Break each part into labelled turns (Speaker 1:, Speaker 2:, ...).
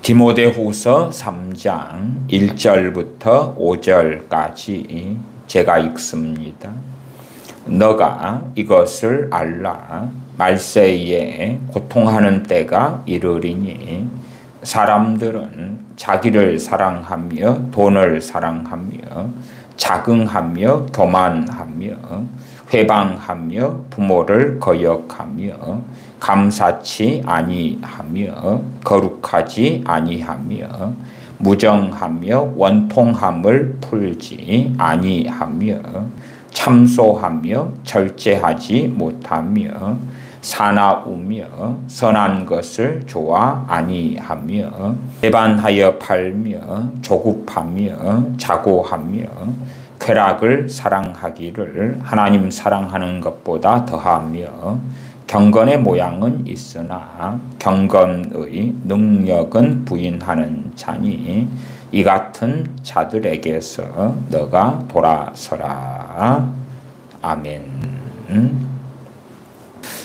Speaker 1: 디모데후서 3장 1절부터 5절까지 제가 읽습니다. 너가 이것을 알라. 말세에 고통하는 때가 이르리니 사람들은 자기를 사랑하며 돈을 사랑하며 자긍하며 교만하며 회방하며 부모를 거역하며 감사치 아니하며 거룩하지 아니하며 무정하며 원통함을 풀지 아니하며 참소하며 절제하지 못하며 사나우며 선한 것을 좋아 아니하며 배반하여 팔며 조급하며 자고하며 쾌락을 사랑하기를 하나님 사랑하는 것보다 더하며 경건의 모양은 있으나 경건의 능력은 부인하는 자니 이 같은 자들에게서 너가 돌아서라. 아멘.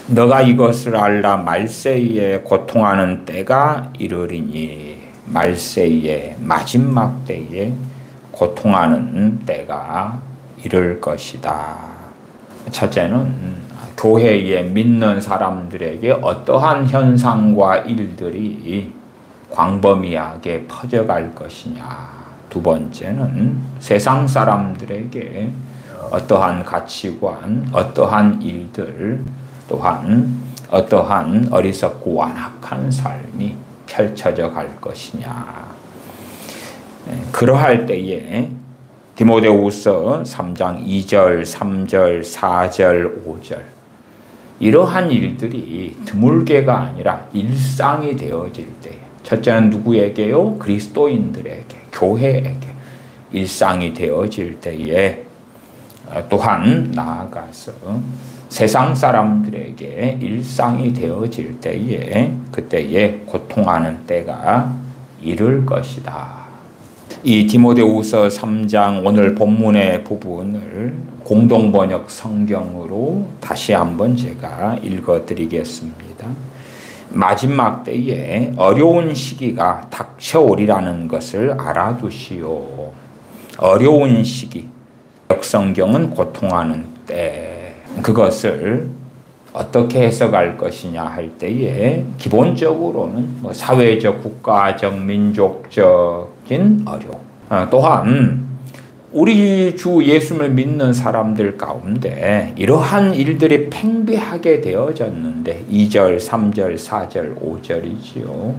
Speaker 1: 너가 이것을 알라. 말세에 고통하는 때가 이르리니 말세에 마지막 때에 고통하는 때가 이를 것이다. 첫째는 교회에 믿는 사람들에게 어떠한 현상과 일들이 광범위하게 퍼져갈 것이냐. 두 번째는 세상 사람들에게 어떠한 가치관, 어떠한 일들, 또한 어떠한 어리석고 완악한 삶이 펼쳐져 갈 것이냐. 그러할 때에 디모데후서 3장 2절, 3절, 4절, 5절 이러한 일들이 드물게가 아니라 일상이 되어질 때에 첫째는 누구에게요? 그리스도인들에게, 교회에게 일상이 되어질 때에 또한 나아가서 세상 사람들에게 일상이 되어질 때에 그때에 고통하는 때가 이를 것이다. 이 디모데후서 3장 오늘 본문의 부분을 공동번역 성경으로 다시 한번 제가 읽어드리겠습니다. 마지막 때에 어려운 시기가 닥쳐오리라는 것을 알아두시오. 어려운 시기, 성경은 고통하는 때, 그것을 어떻게 해석할 것이냐 할 때에 기본적으로는 사회적, 국가적, 민족적인 어려움, 또한 우리 주 예수를 믿는 사람들 가운데 이러한 일들이 팽배하게 되어졌는데 2절, 3절, 4절, 5절이지요.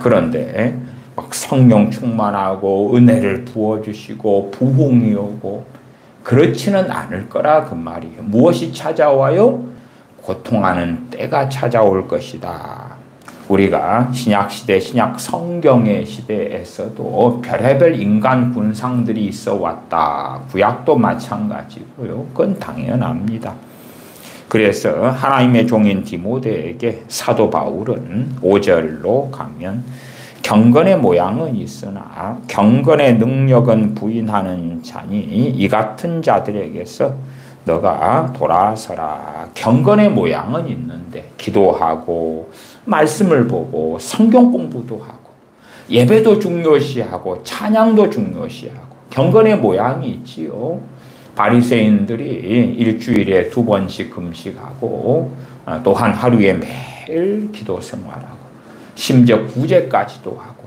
Speaker 1: 그런데 막 성령 충만하고 은혜를 부어주시고 부흥이 오고 그렇지는 않을 거라 그 말이에요. 무엇이 찾아와요? 고통하는 때가 찾아올 것이다. 우리가 신약시대, 신약 성경의 시대에서도 별의별 인간 군상들이 있어 왔다. 구약도 마찬가지고요. 그건 당연합니다. 그래서 하나님의 종인 디모데에게 사도 바울은 5절로 가면 경건의 모양은 있으나 경건의 능력은 부인하는 자니 이 같은 자들에게서 너가 돌아서라. 경건의 모양은 있는데 기도하고 말씀을 보고 성경 공부도 하고 예배도 중요시하고 찬양도 중요시하고 경건의 모양이 있지요. 바리새인들이 일주일에 2번씩 금식하고 또한 하루에 매일 기도 생활하고 심지어 구제까지도 하고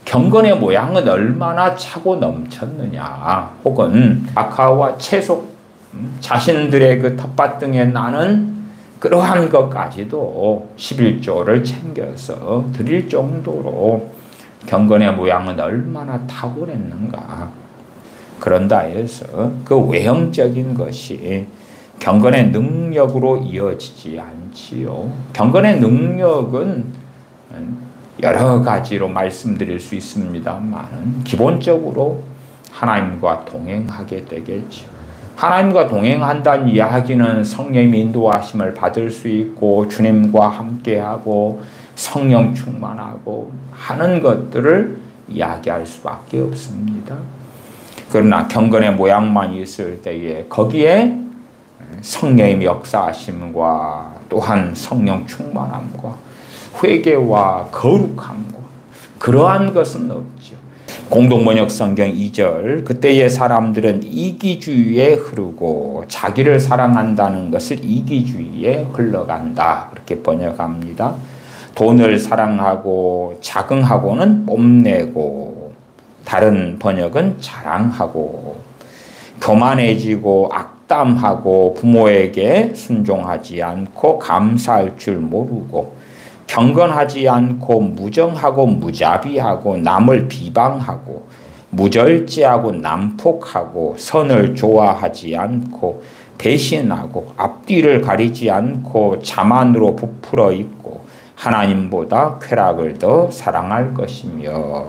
Speaker 1: 경건의 모양은 얼마나 차고 넘쳤느냐. 혹은 아카와 채소 자신들의 그 텃밭등에 나는 그러한 것까지도 11조를 챙겨서 드릴 정도로 경건의 모양은 얼마나 탁월했는가. 그런다 해서 그 외형적인 것이 경건의 능력으로 이어지지 않지요. 경건의 능력은 여러 가지로 말씀드릴 수 있습니다만 기본적으로 하나님과 동행하게 되겠죠. 하나님과 동행한다는 이야기는 성령의 인도하심을 받을 수 있고 주님과 함께하고 성령 충만하고 하는 것들을 이야기할 수밖에 없습니다. 그러나 경건의 모양만 있을 때에 거기에 성령의 역사하심과 또한 성령 충만함과 회개와 거룩함과 그러한 것은 없죠. 공동번역 성경 2절, 그때의 사람들은 이기주의에 흐르고 자기를 사랑한다는 것을 이기주의에 흘러간다. 그렇게 번역합니다. 돈을 사랑하고 자긍하고는 뽐내고, 다른 번역은 자랑하고, 교만해지고 악담하고, 부모에게 순종하지 않고 감사할 줄 모르고, 경건하지 않고 무정하고 무자비하고 남을 비방하고 무절제하고 난폭하고 선을 좋아하지 않고 배신하고 앞뒤를 가리지 않고 자만으로 부풀어 있고 하나님보다 쾌락을 더 사랑할 것이며.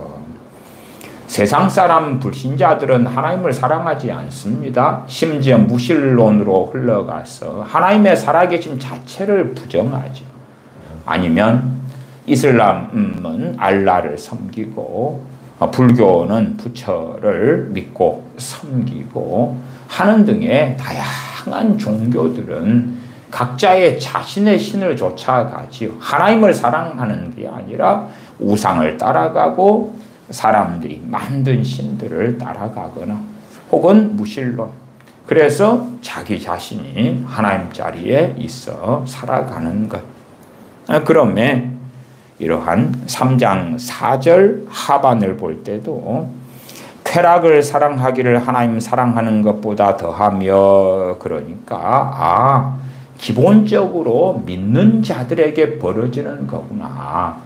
Speaker 1: 세상 사람 불신자들은 하나님을 사랑하지 않습니다. 심지어 무신론으로 흘러가서 하나님의 살아계심 자체를 부정하죠. 아니면 이슬람은 알라를 섬기고 불교는 부처를 믿고 섬기고 하는 등의 다양한 종교들은 각자의 자신의 신을 쫓아가지요. 하나님을 사랑하는 게 아니라 우상을 따라가고 사람들이 만든 신들을 따라가거나 혹은 무신론, 그래서 자기 자신이 하나님 자리에 있어 살아가는 것. 그러면 이러한 3장 4절 하반을 볼 때도 쾌락을 사랑하기를 하나님 사랑하는 것보다 더하며, 그러니까 기본적으로 믿는 자들에게 벌어지는 거구나.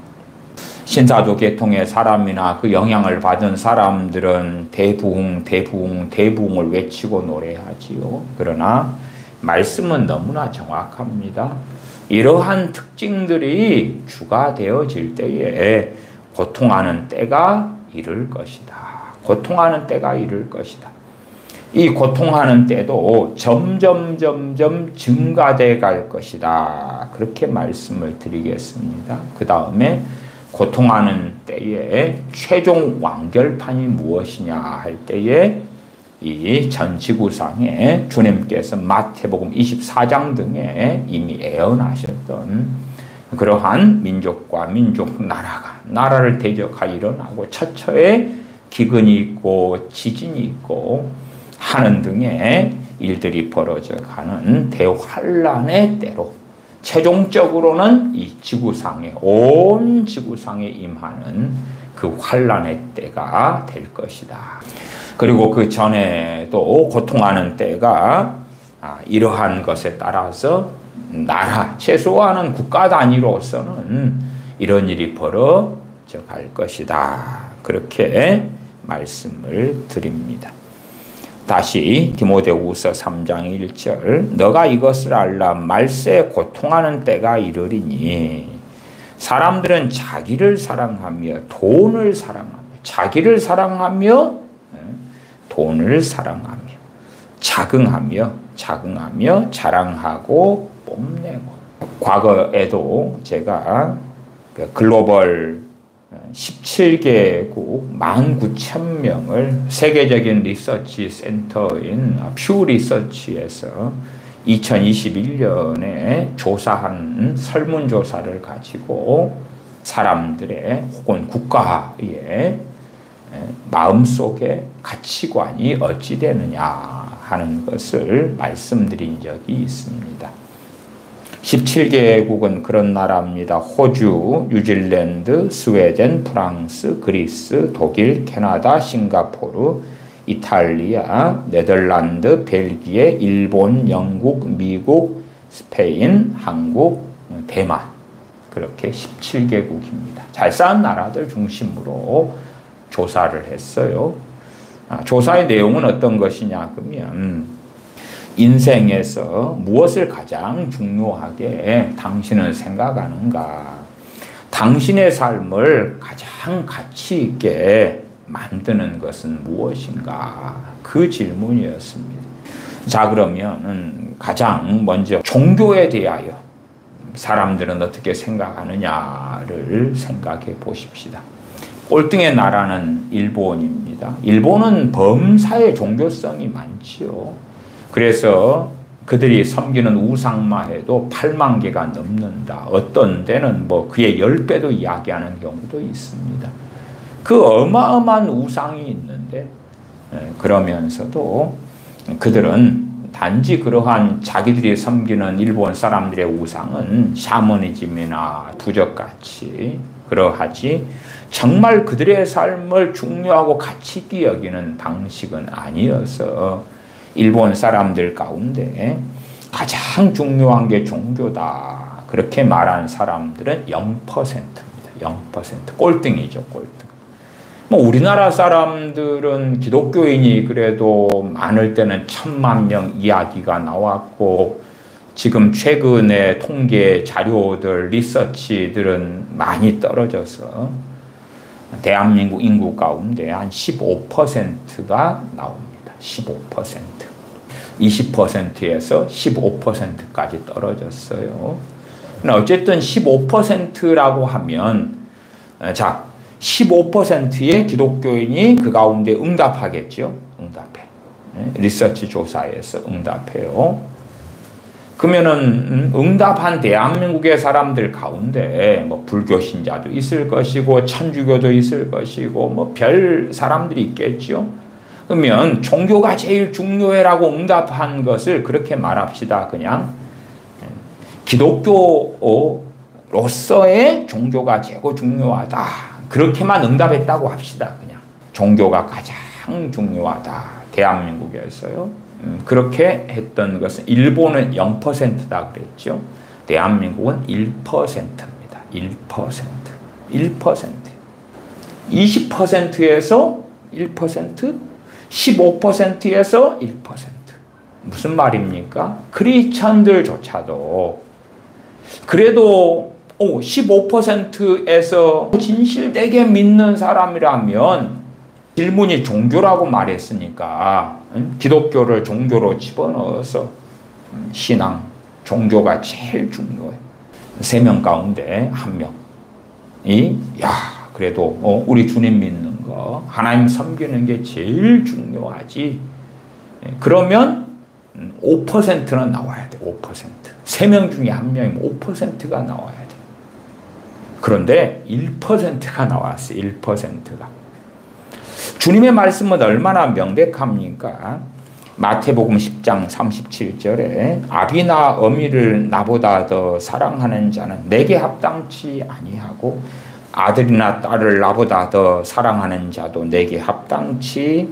Speaker 1: 신사도 계통의 사람이나 그 영향을 받은 사람들은 대부흥, 대부흥, 대부흥을 외치고 노래하지요. 그러나 말씀은 너무나 정확합니다. 이러한 특징들이 주가 되어질 때에 고통하는 때가 이를 것이다. 고통하는 때가 이를 것이다. 이 고통하는 때도 점점 증가돼 갈 것이다. 그렇게 말씀을 드리겠습니다. 그 다음에 고통하는 때에 최종 완결판이 무엇이냐 할 때에 이 전 지구상에 주님께서 마태복음 24장 등에 이미 예언하셨던 그러한 민족과 민족, 나라를 대적하여 일어나고 처처에 기근이 있고 지진이 있고 하는 등의 일들이 벌어져 가는 대환란의 때로 최종적으로는 이 지구상에, 온 지구상에 임하는 그 환란의 때가 될 것이다. 그리고 그 전에도 고통하는 때가 이러한 것에 따라서 나라, 최소한은 국가 단위로서는 이런 일이 벌어져 갈 것이다. 그렇게 말씀을 드립니다. 다시 디모데후서 3장 1절, 너가 이것을 알라. 말세 고통하는 때가 이르리니 사람들은 자기를 사랑하며 돈을 사랑하며, 자기를 사랑하며 돈을 사랑하며 자긍하며 자랑하고 뽐내고. 과거에도 제가 글로벌 17개국 19,000명을 세계적인 리서치 센터인 퓨 리서치에서 2021년에 조사한 설문조사를 가지고 사람들의 혹은 국가의 마음속에 가치관이 어찌 되느냐 하는 것을 말씀드린 적이 있습니다. 17개국은 그런 나라입니다. 호주, 뉴질랜드, 스웨덴, 프랑스, 그리스, 독일, 캐나다, 싱가포르, 이탈리아, 네덜란드, 벨기에, 일본, 영국, 미국, 스페인, 한국, 대만, 그렇게 17개국입니다. 잘 쌓은 나라들 중심으로 조사를 했어요. 조사의 내용은 어떤 것이냐 그러면 인생에서 무엇을 가장 중요하게 당신은 생각하는가? 당신의 삶을 가장 가치 있게 만드는 것은 무엇인가? 그 질문이었습니다. 자, 그러면 가장 먼저 종교에 대하여 사람들은 어떻게 생각하느냐를 생각해 보십시다. 꼴등의 나라는 일본입니다. 일본은 범사의 종교성이 많지요. 그래서 그들이 섬기는 우상만 해도 8만 개가 넘는다. 어떤 데는 그의 10배도 이야기하는 경우도 있습니다. 그 어마어마한 우상이 있는데, 그러면서도 그들은 단지 그러한 자기들이 섬기는 일본 사람들의 우상은 샤머니즘이나 부적같이 그러하지 정말 그들의 삶을 중요하고 가치 있게 여기는 방식은 아니어서 일본 사람들 가운데 가장 중요한 게 종교다. 그렇게 말한 사람들은 0%입니다. 0%. 꼴등이죠, 꼴등. 뭐 우리나라 사람들은 기독교인이 그래도 많을 때는 1000만 명 이야기가 나왔고 지금 최근에 통계 자료들, 리서치들은 많이 떨어져서 대한민국 인구 가운데 한 15%가 나옵니다. 15%. 20%에서 15%까지 떨어졌어요. 어쨌든 15%라고 하면, 자, 15%의 기독교인이 그 가운데 응답하겠죠. 응답해. 리서치 조사에서 응답해요. 그러면은 응답한 대한민국의 사람들 가운데 뭐 불교 신자도 있을 것이고 천주교도 있을 것이고 뭐 별 사람들이 있겠죠. 그러면 종교가 제일 중요해라고 응답한 것을 그렇게 말합시다. 그냥 기독교로서의 종교가 최고 중요하다. 그렇게만 응답했다고 합시다. 그냥 종교가 가장 중요하다. 대한민국에서요. 그렇게 했던 것은 일본은 0%다 그랬죠. 대한민국은 1%입니다. 1%. 1%. 20%에서 1%, 15%에서 1%. 무슨 말입니까? 크리스천들조차도 그래도 15%에서 진실되게 믿는 사람이라면 질문이 종교라고 말했으니까 기독교를 종교로 집어넣어서 신앙, 종교가 제일 중요해. 3명 가운데 1명이 그래도 우리 주님 믿는 거, 하나님 섬기는 게 제일 중요하지. 그러면 5%는 나와야 돼. 5%. 3명 중에 1명이면 5%가 나와야 돼. 그런데 1%가 나왔어요. 1%가. 주님의 말씀은 얼마나 명백합니까? 마태복음 10장 37절에 아비나 어미를 나보다 더 사랑하는 자는 내게 합당치 아니하고 아들이나 딸을 나보다 더 사랑하는 자도 내게 합당치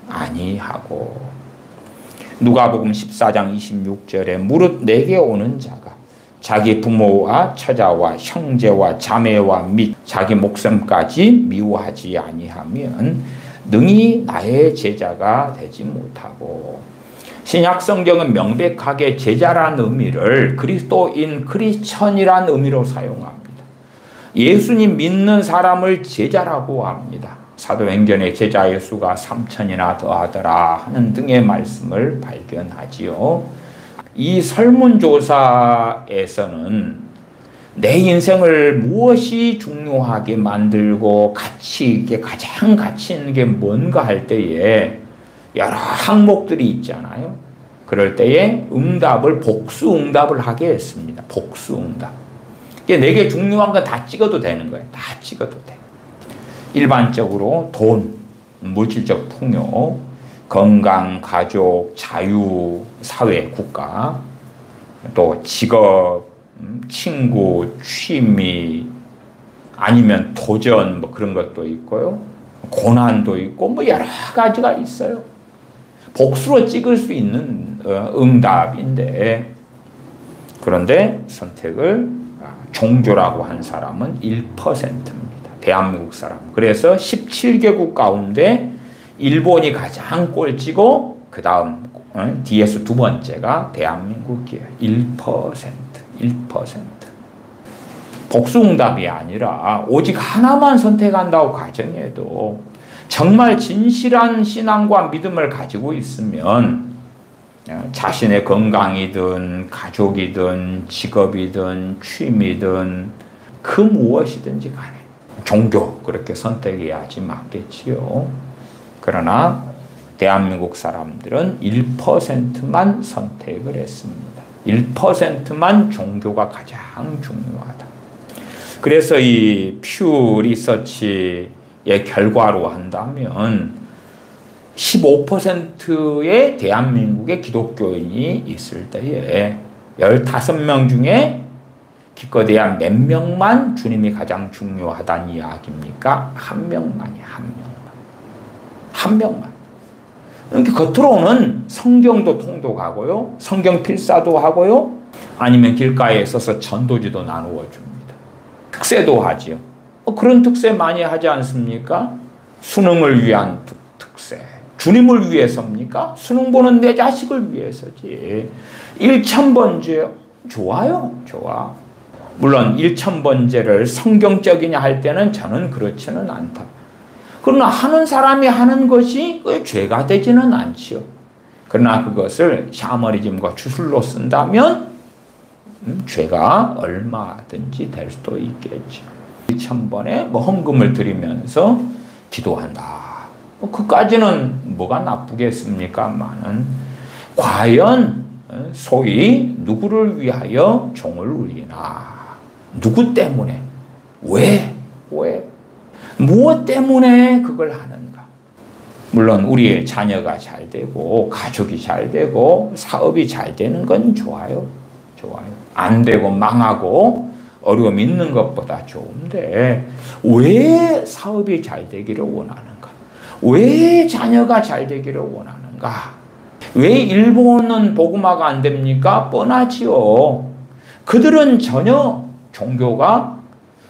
Speaker 1: 아니하고. 누가복음 14장 26절에 무릇 내게 오는 자가 자기 부모와 처자와 형제와 자매와 및 자기 목숨까지 미워하지 아니하면 능히 나의 제자가 되지 못하고. 신약 성경은 명백하게 제자란 의미를 그리스도인 크리스천이란 의미로 사용합니다. 예수님 믿는 사람을 제자라고 합니다. 사도행전에 제자의 수가 3000이나 더하더라 하는 등의 말씀을 발견하지요. 이 설문조사에서는 내 인생을 무엇이 중요하게 만들고 가치 있게 가장 가치 있는 게 뭔가 할 때에 여러 항목들이 있잖아요. 그럴 때에 응답을 복수응답을 하게 했습니다. 복수응답. 내게 중요한 건 다 찍어도 되는 거예요. 다 찍어도 돼. 일반적으로 돈, 물질적 풍요, 건강, 가족, 자유, 사회, 국가, 또 직업, 친구, 취미, 아니면 도전 뭐 그런 것도 있고요. 고난도 있고 뭐 여러 가지가 있어요. 복수로 찍을 수 있는 응답인데, 그런데 선택을 종교라고 한 사람은 1%입니다. 대한민국 사람. 그래서 17개국 가운데 일본이 가장 꼴찌고 그 다음 뒤에서 두 번째가 대한민국이에요. 1%. 1%. 복수응답이 아니라 오직 하나만 선택한다고 가정해도 정말 진실한 신앙과 믿음을 가지고 있으면 자신의 건강이든 가족이든 직업이든 취미든 그 무엇이든지 간에 종교 그렇게 선택해야지 맞겠지요. 그러나 대한민국 사람들은 1%만 선택을 했습니다. 1%만 종교가 가장 중요하다. 그래서 이 퓨 리서치 결과로 한다면 15%의 대한민국의 기독교인이 있을 때에 15명 중에 기껏해야 몇 명만 주님이 가장 중요하다는 이야기입니까? 한 명만이 한 명만. 그러니까 겉으로는 성경도 통독하고요, 성경 필사도 하고요, 아니면 길가에 서서 전도지도 나누어 줍니다. 특세도 하지요. 그런 특세 많이 하지 않습니까? 수능을 위한 특세. 주님을 위해서입니까? 수능 보는 내 자식을 위해서지. 1000번째 좋아요. 좋아. 물론 1000번째를 성경적이냐 할 때는 저는 그렇지는 않다. 그러나 하는 사람이 하는 것이 죄가 되지는 않지요. 그러나 그것을 샤머니즘과 주술로 쓴다면 죄가 얼마든지 될 수도 있겠죠. 1000번에 헌금을 드리면서 기도한다. 그까지는 뭐가 나쁘겠습니까만은 과연 소위 누구를 위하여 종을 울리나? 누구 때문에? 왜? 무엇 때문에 그걸 하는가? 물론 우리의 자녀가 잘 되고 가족이 잘 되고 사업이 잘 되는 건 좋아요. 안 되고 망하고 어려움 있는 것보다 좋은데 왜 사업이 잘 되기를 원하는가? 왜 자녀가 잘 되기를 원하는가? 왜 일본은 복음화가 안 됩니까? 뻔하지요. 그들은 전혀 종교가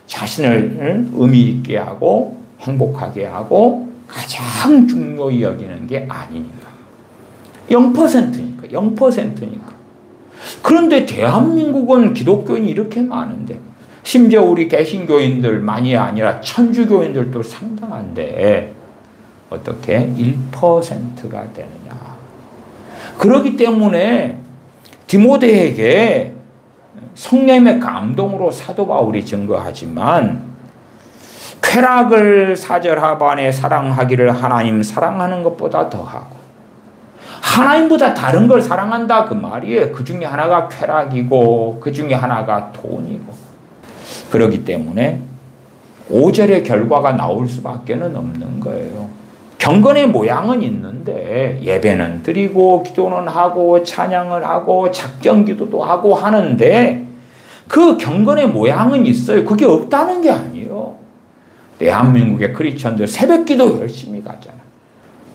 Speaker 1: 자신을 의미 있게 하고 행복하게 하고 가장 중요히 여기는 게 아니니까. 0%니까. 그런데 대한민국은 기독교인이 이렇게 많은데, 심지어 우리 개신교인들만이 아니라 천주교인들도 상당한데 어떻게 1%가 되느냐. 그렇기 때문에 디모데에게 성령의 감동으로 사도 바울이 증거하지만 쾌락을 사절하반에 사랑하기를 하나님 사랑하는 것보다 더하고, 하나님보다 다른 걸 사랑한다 그 말이에요. 그 중에 하나가 쾌락이고 그 중에 하나가 돈이고. 그렇기 때문에 5절의 결과가 나올 수밖에 없는 거예요. 경건의 모양은 있는데 예배는 드리고 기도는 하고 찬양을 하고 작정기도도 하고 하는데 그 경건의 모양은 있어요. 그게 없다는 게 아니에요. 대한민국의 크리스천들 새벽기도 열심히 가잖아.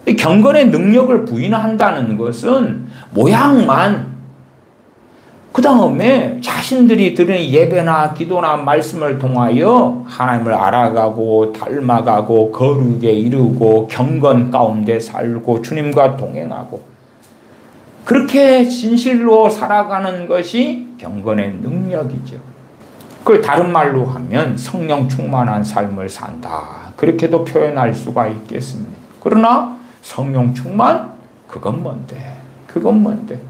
Speaker 1: 이 경건의 능력을 부인한다는 것은 모양만, 그 다음에 자신들이 드리는 예배나 기도나 말씀을 통하여 하나님을 알아가고 닮아가고 거룩에 이루고 경건 가운데 살고 주님과 동행하고 그렇게 진실로 살아가는 것이 경건의 능력이죠. 그걸 다른 말로 하면 성령 충만한 삶을 산다. 그렇게도 표현할 수가 있겠습니다. 그러나 성령 충만? 그건 뭔데?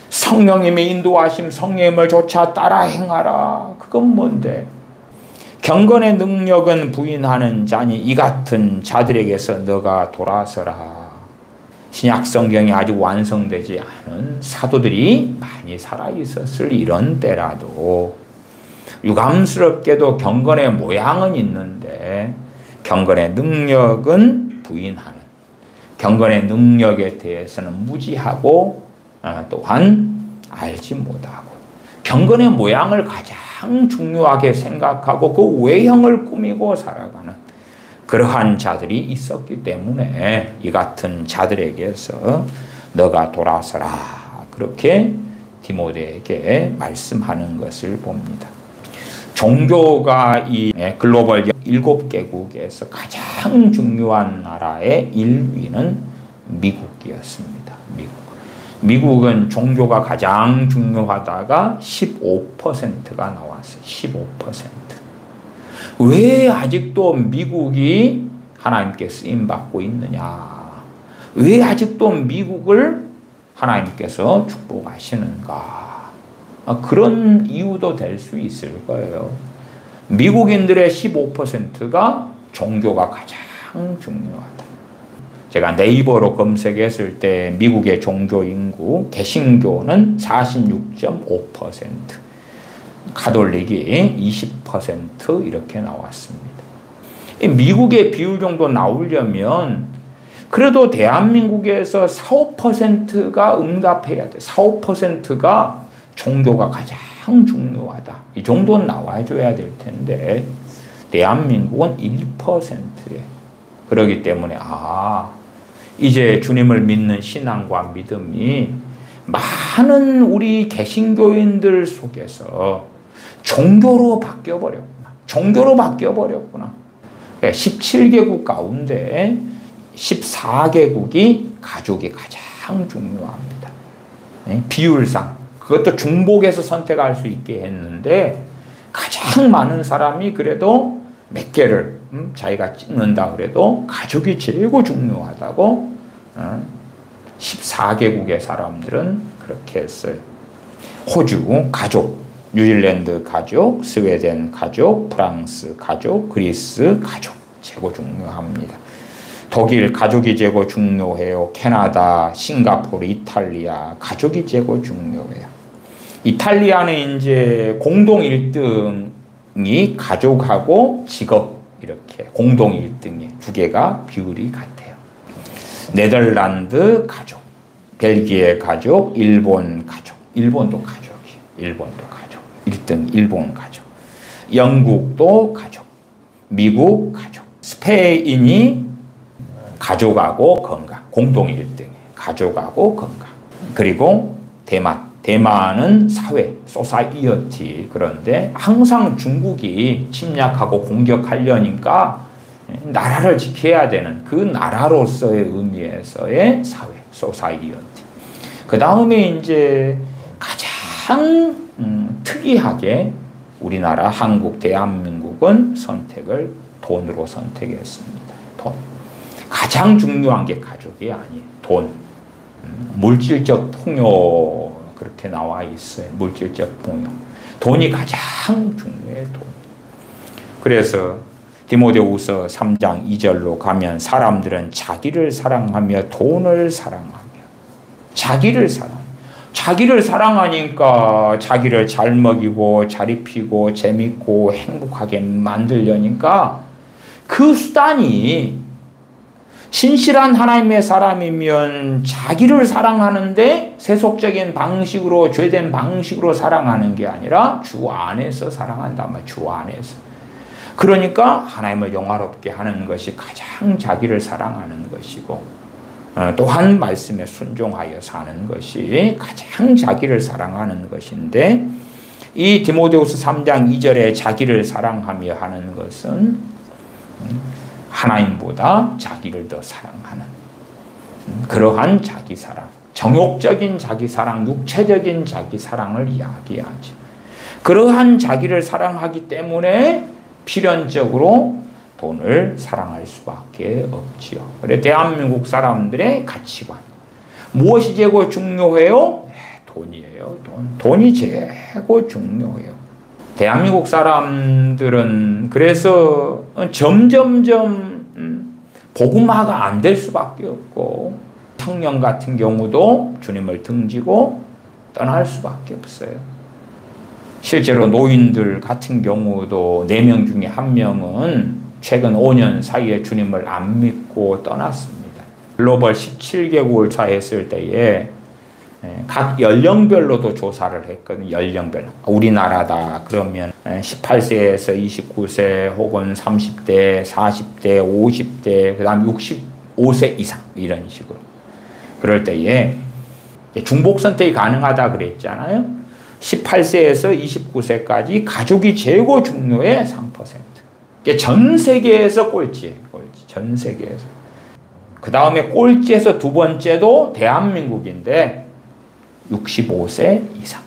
Speaker 1: 성령님의 인도하심, 성령님을 조차 따라 행하라. 그건 뭔데? 경건의 능력은 부인하는 자니 이 같은 자들에게서 너가 돌아서라. 신약 성경이 아직 완성되지 않은 사도들이 많이 살아있었을 이런 때라도 유감스럽게도 경건의 모양은 있는데 경건의 능력은 부인하는, 경건의 능력에 대해서는 무지하고 또한 알지 못하고 경건의 모양을 가장 중요하게 생각하고 그 외형을 꾸미고 살아가는 그러한 자들이 있었기 때문에 이 같은 자들에게서 너가 돌아서라. 그렇게 디모데에게 말씀하는 것을 봅니다. 종교가 이 글로벌 7개국에서 가장 중요한 나라의 1위는 미국이었습니다. 미국은 종교가 가장 중요하다가 15%가 나왔어요. 15%. 왜 아직도 미국이 하나님께 쓰임받고 있느냐? 왜 아직도 미국을 하나님께서 축복하시는가? 그런 이유도 될 수 있을 거예요. 미국인들의 15%가 종교가 가장 중요하다. 제가 네이버로 검색했을 때 미국의 종교 인구, 개신교는 46.5%, 가톨릭이 20% 이렇게 나왔습니다. 미국의 비율 정도 나오려면 그래도 대한민국에서 4, 5%가 응답해야 돼. 4, 5%가 종교가 가장 중요하다. 이 정도는 나와줘야 될 텐데 대한민국은 1%에. 그렇기 때문에 이제 주님을 믿는 신앙과 믿음이 많은 우리 개신교인들 속에서 종교로 바뀌어버렸구나. 종교로 바뀌어버렸구나. 17개국 가운데 14개국이 가족이 가장 중요합니다. 비율상. 그것도 중복해서 선택할 수 있게 했는데 가장 많은 사람이 그래도 몇 개를 자기가 찍는다 그래도 가족이 최고 중요하다고 14개국의 사람들은 그렇게 했어요. 호주 가족, 뉴질랜드 가족, 스웨덴 가족, 프랑스 가족, 그리스 가족 최고 중요합니다. 독일 가족이 최고 중요해요. 캐나다, 싱가포르, 이탈리아 가족이 최고 중요해요. 이탈리아는 이제 공동 1등이 가족하고 직업 이렇게 공동 1등이 두 개가 비율이 같아요. 네덜란드 가족, 벨기에 가족, 일본 가족. 일본도 가족이에요. 일본도 가족. 1등 일본 가족. 영국도 가족. 미국 가족. 스페인이 가족하고 건강. 공동 1등. 가족하고 건강. 그리고 대만은 사회, 소사이어티. 그런데 항상 중국이 침략하고 공격하려니까 나라를 지켜야 되는 그 나라로서의 의미에서의 사회, 소사이어티. 그 다음에 이제 가장 특이하게 우리나라, 한국, 대한민국은 선택을 돈으로 선택했습니다. 돈. 가장 중요한 게 가족이 아니에요. 돈. 물질적 풍요 그렇게 나와 있어요. 물질적 풍요. 돈이 가장 중요해요. 돈. 그래서 디모데후서 3장 2절로 가면 사람들은 자기를 사랑하며 돈을 사랑하며 자기를 사랑하니까 자기를 잘 먹이고 잘 입히고 재밌고 행복하게 만들려니까 그 수단이 신실한 하나님의 사람이면 자기를 사랑하는데 세속적인 방식으로 죄된 방식으로 사랑하는 게 아니라 주 안에서 사랑한단 말이에요. 주 안에서. 그러니까 하나님을 영화롭게 하는 것이 가장 자기를 사랑하는 것이고 또한 말씀에 순종하여 사는 것이 가장 자기를 사랑하는 것인데 이 디모데후서 3장 2절에 자기를 사랑하며 하는 것은 하나님보다 자기를 더 사랑하는 그러한 자기 사랑, 정욕적인 자기 사랑, 육체적인 자기 사랑을 이야기하죠. 그러한 자기를 사랑하기 때문에 필연적으로 돈을 사랑할 수밖에 없지요. 그래 대한민국 사람들의 가치관 무엇이 최고 중요해요? 돈이에요. 돈이 최고 중요해요. 대한민국 사람들은 그래서 점점점 복음화가 안 될 수밖에 없고 청년 같은 경우도 주님을 등지고 떠날 수밖에 없어요. 실제로 노인들 같은 경우도 4명 중에 1명은 최근 5년 사이에 주님을 안 믿고 떠났습니다. 글로벌 17개국을 조사했을 때에 각 연령별로도 조사를 했거든요. 연령별로. 우리나라다 그러면 18세에서 29세 혹은 30대, 40대, 50대, 그 다음 65세 이상 이런 식으로. 그럴 때에 중복 선택이 가능하다 그랬잖아요. 18세에서 29세까지 가족이 최고 중요해 3%. 전 세계에서 꼴찌예요. 꼴찌. 전 세계에서. 그 다음에 꼴찌에서 두 번째도 대한민국인데 65세 이상.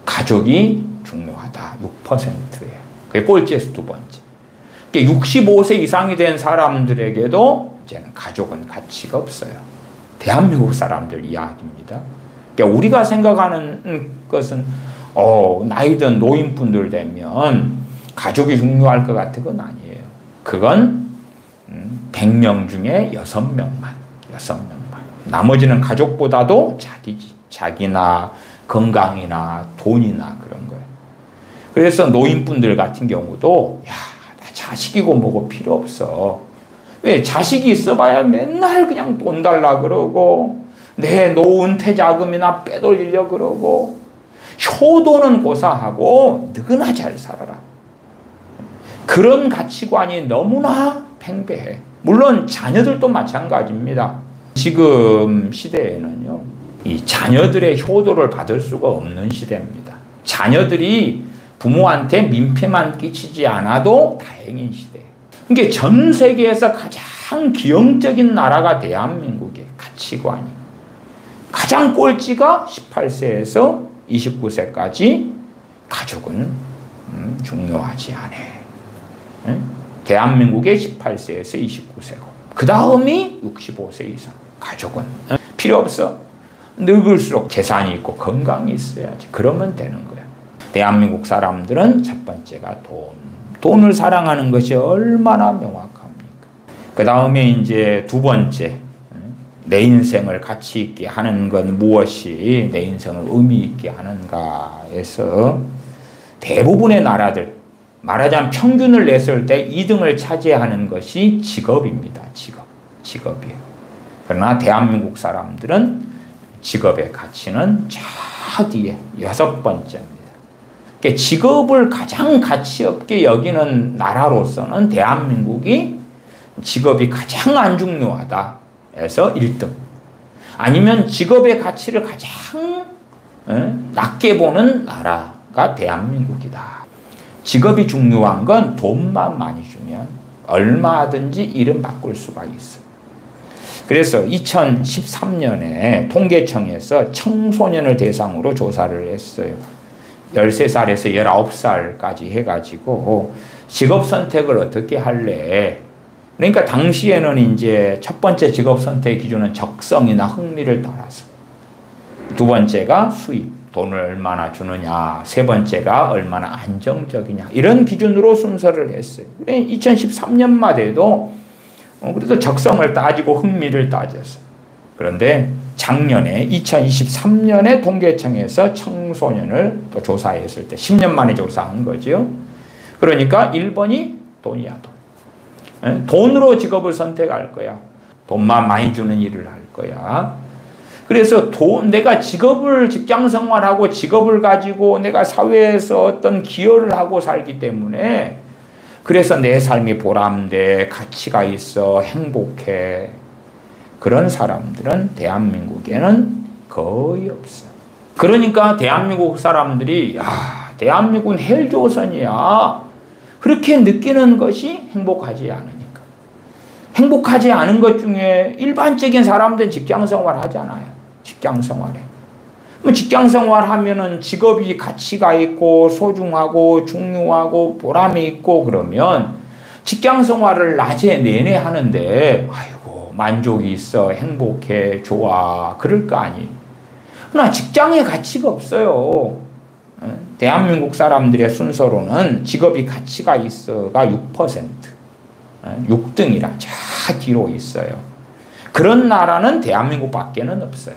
Speaker 1: 가족이 중요하다. 6%예요. 그게 꼴찌에서 두 번째. 65세 이상이 된 사람들에게도 이제는 가족은 가치가 없어요. 대한민국 사람들 이야기입니다. 그러니까 우리가 생각하는 것은 나이 든 노인분들 되면 가족이 중요할 것 같은 건 아니에요. 그건 100명 중에 6명만. 나머지는 가족보다도 자기나 건강이나 돈이나 그런 거예요. 그래서 노인분들 같은 경우도 나 자식이고 뭐고 필요 없어. 왜? 자식이 있어봐야 맨날 그냥 돈 달라 그러고 내 노은퇴 자금이나 빼돌리려 그러고 효도는 고사하고 너나 잘 살아라. 그런 가치관이 너무나 팽배해. 물론 자녀들도 마찬가지입니다. 지금 시대에는요, 이 자녀들의 효도를 받을 수가 없는 시대입니다. 자녀들이 부모한테 민폐만 끼치지 않아도 다행인 시대. 그러니까 전 세계에서 가장 기형적인 나라가 대한민국의 가치관이. 가장 꼴찌가 18세에서 29세까지 가족은 중요하지 않아. 대한민국의 18세에서 29세고 그 다음이 65세 이상. 가족은 필요 없어. 늙을수록 재산이 있고 건강이 있어야지. 그러면 되는 거야. 대한민국 사람들은 첫 번째가 돈. 돈을 사랑하는 것이 얼마나 명확합니까? 그 다음에 이제 두 번째, 내 인생을 가치 있게 하는 건 무엇이 내 인생을 의미 있게 하는가에서 대부분의 나라들, 말하자면 평균을 냈을 때 2등을 차지하는 것이 직업입니다. 직업이에요. 그러나 대한민국 사람들은 직업의 가치는 저 뒤에 6번째입니다. 그러니까 직업을 가장 가치 없게 여기는 나라로서는 대한민국이 직업이 가장 안 중요하다 해서 1등. 아니면 직업의 가치를 가장 낮게 보는 나라가 대한민국이다. 직업이 중요한 건 돈만 많이 주면 얼마든지 이름 바꿀 수가 있어요. 그래서 2013년에 통계청에서 청소년을 대상으로 조사를 했어요. 13살에서 19살까지 해가지고 직업 선택을 어떻게 할래? 그러니까 당시에는 이제 첫 번째 직업 선택 기준은 적성이나 흥미를 따라서, 두 번째가 수입, 돈을 얼마나 주느냐, 세 번째가 얼마나 안정적이냐, 이런 기준으로 순서를 했어요. 2013년만 해도 그래도 적성을 따지고 흥미를 따졌어요. 그런데 작년에 2023년에 통계청에서 청소년을 또 조사했을 때 10년 만에 조사한 거죠. 그러니까 1번이 돈이야, 돈. 돈으로 직업을 선택할 거야. 돈만 많이 주는 일을 할 거야. 그래서 내가 직장 생활하고 직업을 가지고 내가 사회에서 어떤 기여를 하고 살기 때문에 그래서 내 삶이 보람돼, 가치가 있어, 행복해. 그런 사람들은 대한민국에는 거의 없어. 그러니까 대한민국 사람들이 대한민국은 헬조선이야. 그렇게 느끼는 것이 행복하지 않으니까. 행복하지 않은 것 중에 일반적인 사람들은 직장생활 하잖아요. 직장생활에. 직장생활 하면은 직업이 가치가 있고 소중하고 중요하고 보람이 있고 그러면 직장생활을 낮에 내내 하는데 아이고 만족이 있어, 행복해, 좋아, 그럴 거 아니. 그러나 직장에 가치가 없어요. 대한민국 사람들의 순서로는 직업이 가치가 있어가 6%, 6등이라 저 뒤로 있어요. 그런 나라는 대한민국 밖에는 없어요.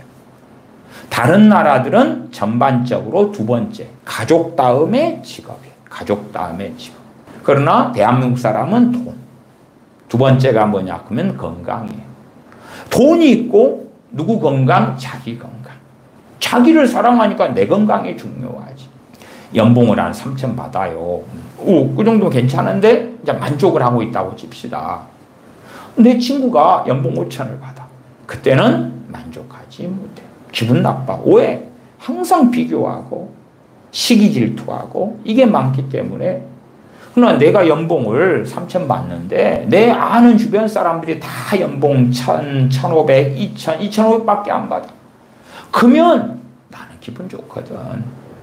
Speaker 1: 다른 나라들은 전반적으로 두 번째, 가족 다음에 직업이에요. 가족 다음에 직업. 그러나 대한민국 사람은 돈. 두 번째가 뭐냐 하면 건강이에요. 돈이 있고 누구 건강? 자기 건강. 자기를 사랑하니까 내 건강이 중요하지. 연봉을 한 3천 받아요. 그 정도 괜찮은데 이제 만족을 하고 있다고 칩시다. 내 친구가 연봉 5천을 받아. 그때는 만족하지 못해. 기분 나빠. 왜? 항상 비교하고 시기 질투하고 이게 많기 때문에. 그러나 내가 연봉을 3천 받는데 내 아는 주변 사람들이 다 연봉 1,000, 1,500, 2,000, 2,500밖에 안 받아. 그러면 나는 기분 좋거든.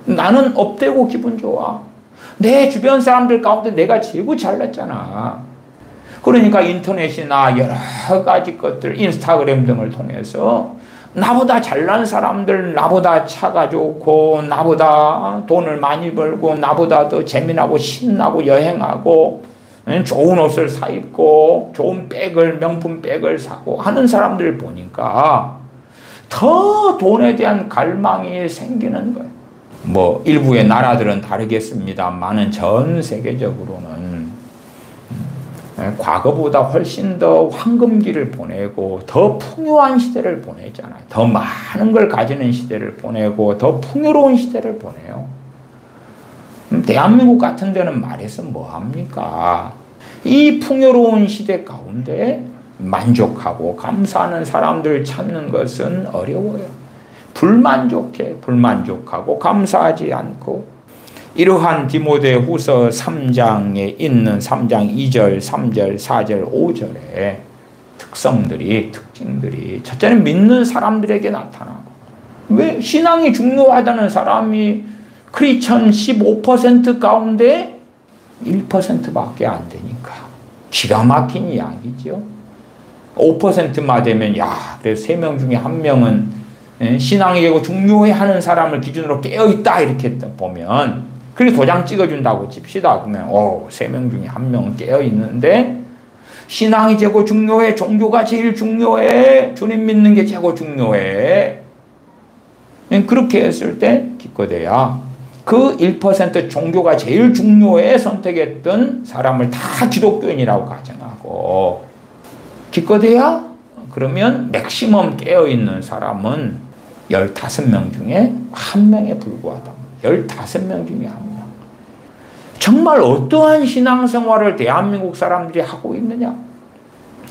Speaker 1: 나는 업되고 기분 좋아. 내 주변 사람들 가운데 내가 제일 잘났잖아. 그러니까 인터넷이나 여러 가지 것들, 인스타그램 등을 통해서 나보다 잘난 사람들, 나보다 차가 좋고, 나보다 돈을 많이 벌고, 나보다 더 재미나고 신나고 여행하고, 좋은 옷을 사 입고, 좋은 백을, 명품 백을 사고 하는 사람들을 보니까 더 돈에 대한 갈망이 생기는 거예요. 뭐 일부의 나라들은 다르겠습니다만은 전 세계적으로는 과거보다 훨씬 더 황금기를 보내고 더 풍요한 시대를 보내잖아요. 더 많은 걸 가지는 시대를 보내고 더 풍요로운 시대를 보내요. 대한민국 같은 데는 말해서 뭐합니까? 이 풍요로운 시대 가운데 만족하고 감사하는 사람들 찾는 것은 어려워요. 불만족하고 감사하지 않고, 이러한 디모데후서 3장에 있는 3장 2절, 3절, 4절, 5절의 특징들이 첫째는 믿는 사람들에게 나타나고, 왜 신앙이 중요하다는 사람이 크리스천 15% 가운데 1%밖에 안 되니까 기가 막힌 이야기죠. 5%만 되면 그래서 3명 중에 1명은 신앙이 되고 중요해 하는 사람을 기준으로 깨어있다 이렇게 보면, 그렇게 도장 찍어준다고 칩시다. 그러면 3명 중에 1명은 깨어있는데 신앙이 제고 중요해, 종교가 제일 중요해, 주님 믿는 게 제고 중요해, 그렇게 했을 때 기껏해야 그 1% 종교가 제일 중요해 선택했던 사람을 다 기독교인이라고 가정하고, 기껏해야 그러면 맥시멈 깨어있는 사람은 15명 중에 1명에 불과하다. 15명 중에 1명. 정말 어떠한 신앙생활을 대한민국 사람들이 하고 있느냐?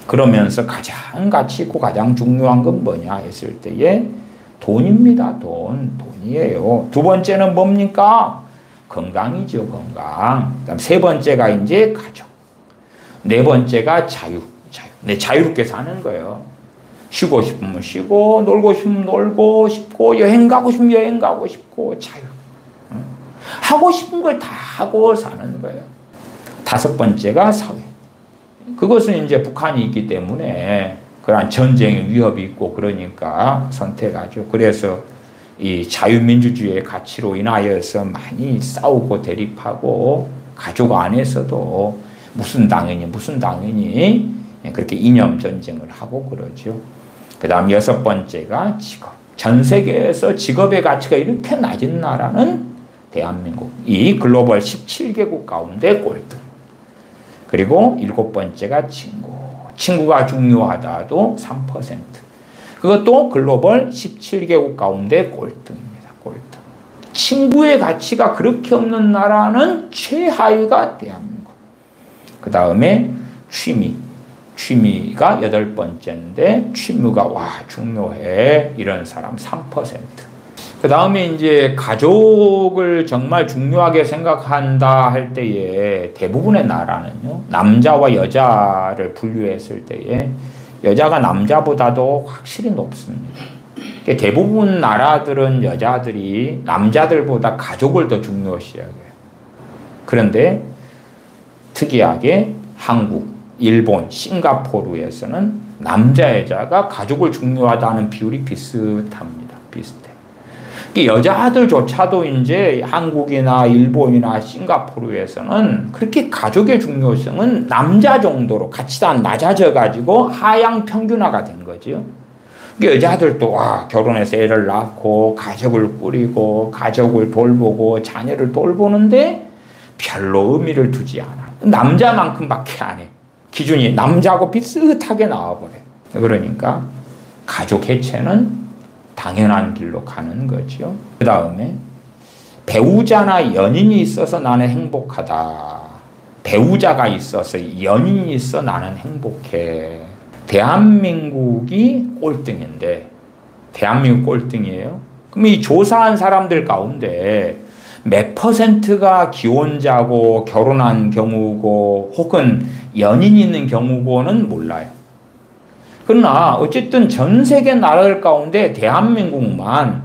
Speaker 1: 그러면서 가장 가치 있고 가장 중요한 건 뭐냐 했을 때에 돈입니다. 돈이에요. 두 번째는 뭡니까? 건강이죠. 건강. 그다음 세 번째가 이제 가족. 네 번째가 자유. 자유롭게 사는 거예요. 쉬고 싶으면 쉬고, 놀고 싶으면 놀고 싶고, 여행 가고 싶으면 여행 가고 싶고, 자유. 하고 싶은 걸 다 하고 사는 거예요. 다섯 번째가 사회. 그것은 이제 북한이 있기 때문에 그러한 전쟁의 위협이 있고 그러니까 선택하죠. 그래서 이 자유민주주의의 가치로 인하여서 많이 싸우고 대립하고, 가족 안에서도 무슨 당연히 그렇게 이념 전쟁을 하고 그러죠. 그 다음 여섯 번째가 직업. 전 세계에서 직업의 가치가 이렇게 낮은 나라는 대한민국. 이 글로벌 17개국 가운데 꼴등. 그리고 일곱 번째가 친구. 친구가 중요하다도 3%. 그것도 글로벌 17개국 가운데 꼴등입니다. 꼴등. 친구의 가치가 그렇게 없는 나라는 최하위가 대한민국. 그 다음에 취미가 8번째인데, 취미가 중요해 이런 사람 3%. 그 다음에 이제 가족을 정말 중요하게 생각한다 할 때에 대부분의 나라는요, 남자와 여자를 분류했을 때에 여자가 남자보다도 확실히 높습니다. 대부분 나라들은 여자들이 남자들보다 가족을 더 중요시 여겨요. 그런데 특이하게 한국, 일본, 싱가포르에서는 남자, 여자가 가족을 중요하다는 비율이 비슷합니다. 비슷해. 여자들조차도 이제 한국이나 일본이나 싱가포르에서는 그렇게 가족의 중요성은 남자 정도로 가치가 낮아져 가지고 하향 평균화가 된 거죠. 여자들도 결혼해서 애를 낳고 가족을 꾸리고 가족을 돌보고 자녀를 돌보는데 별로 의미를 두지 않아. 남자만큼밖에 안 해. 기준이 남자하고 비슷하게 나와버려. 그러니까 가족 해체는 당연한 길로 가는 거죠. 그 다음에 배우자나 연인이 있어서 나는 행복하다. 배우자가 있어서 연인이 있어 나는 행복해. 대한민국이 꼴등인데, 대한민국 꼴등이에요. 그럼 이 조사한 사람들 가운데 몇 %가 기혼자고 결혼한 경우고 혹은 연인이 있는 경우고는 몰라요. 그러나 어쨌든 전 세계 나라들 가운데 대한민국만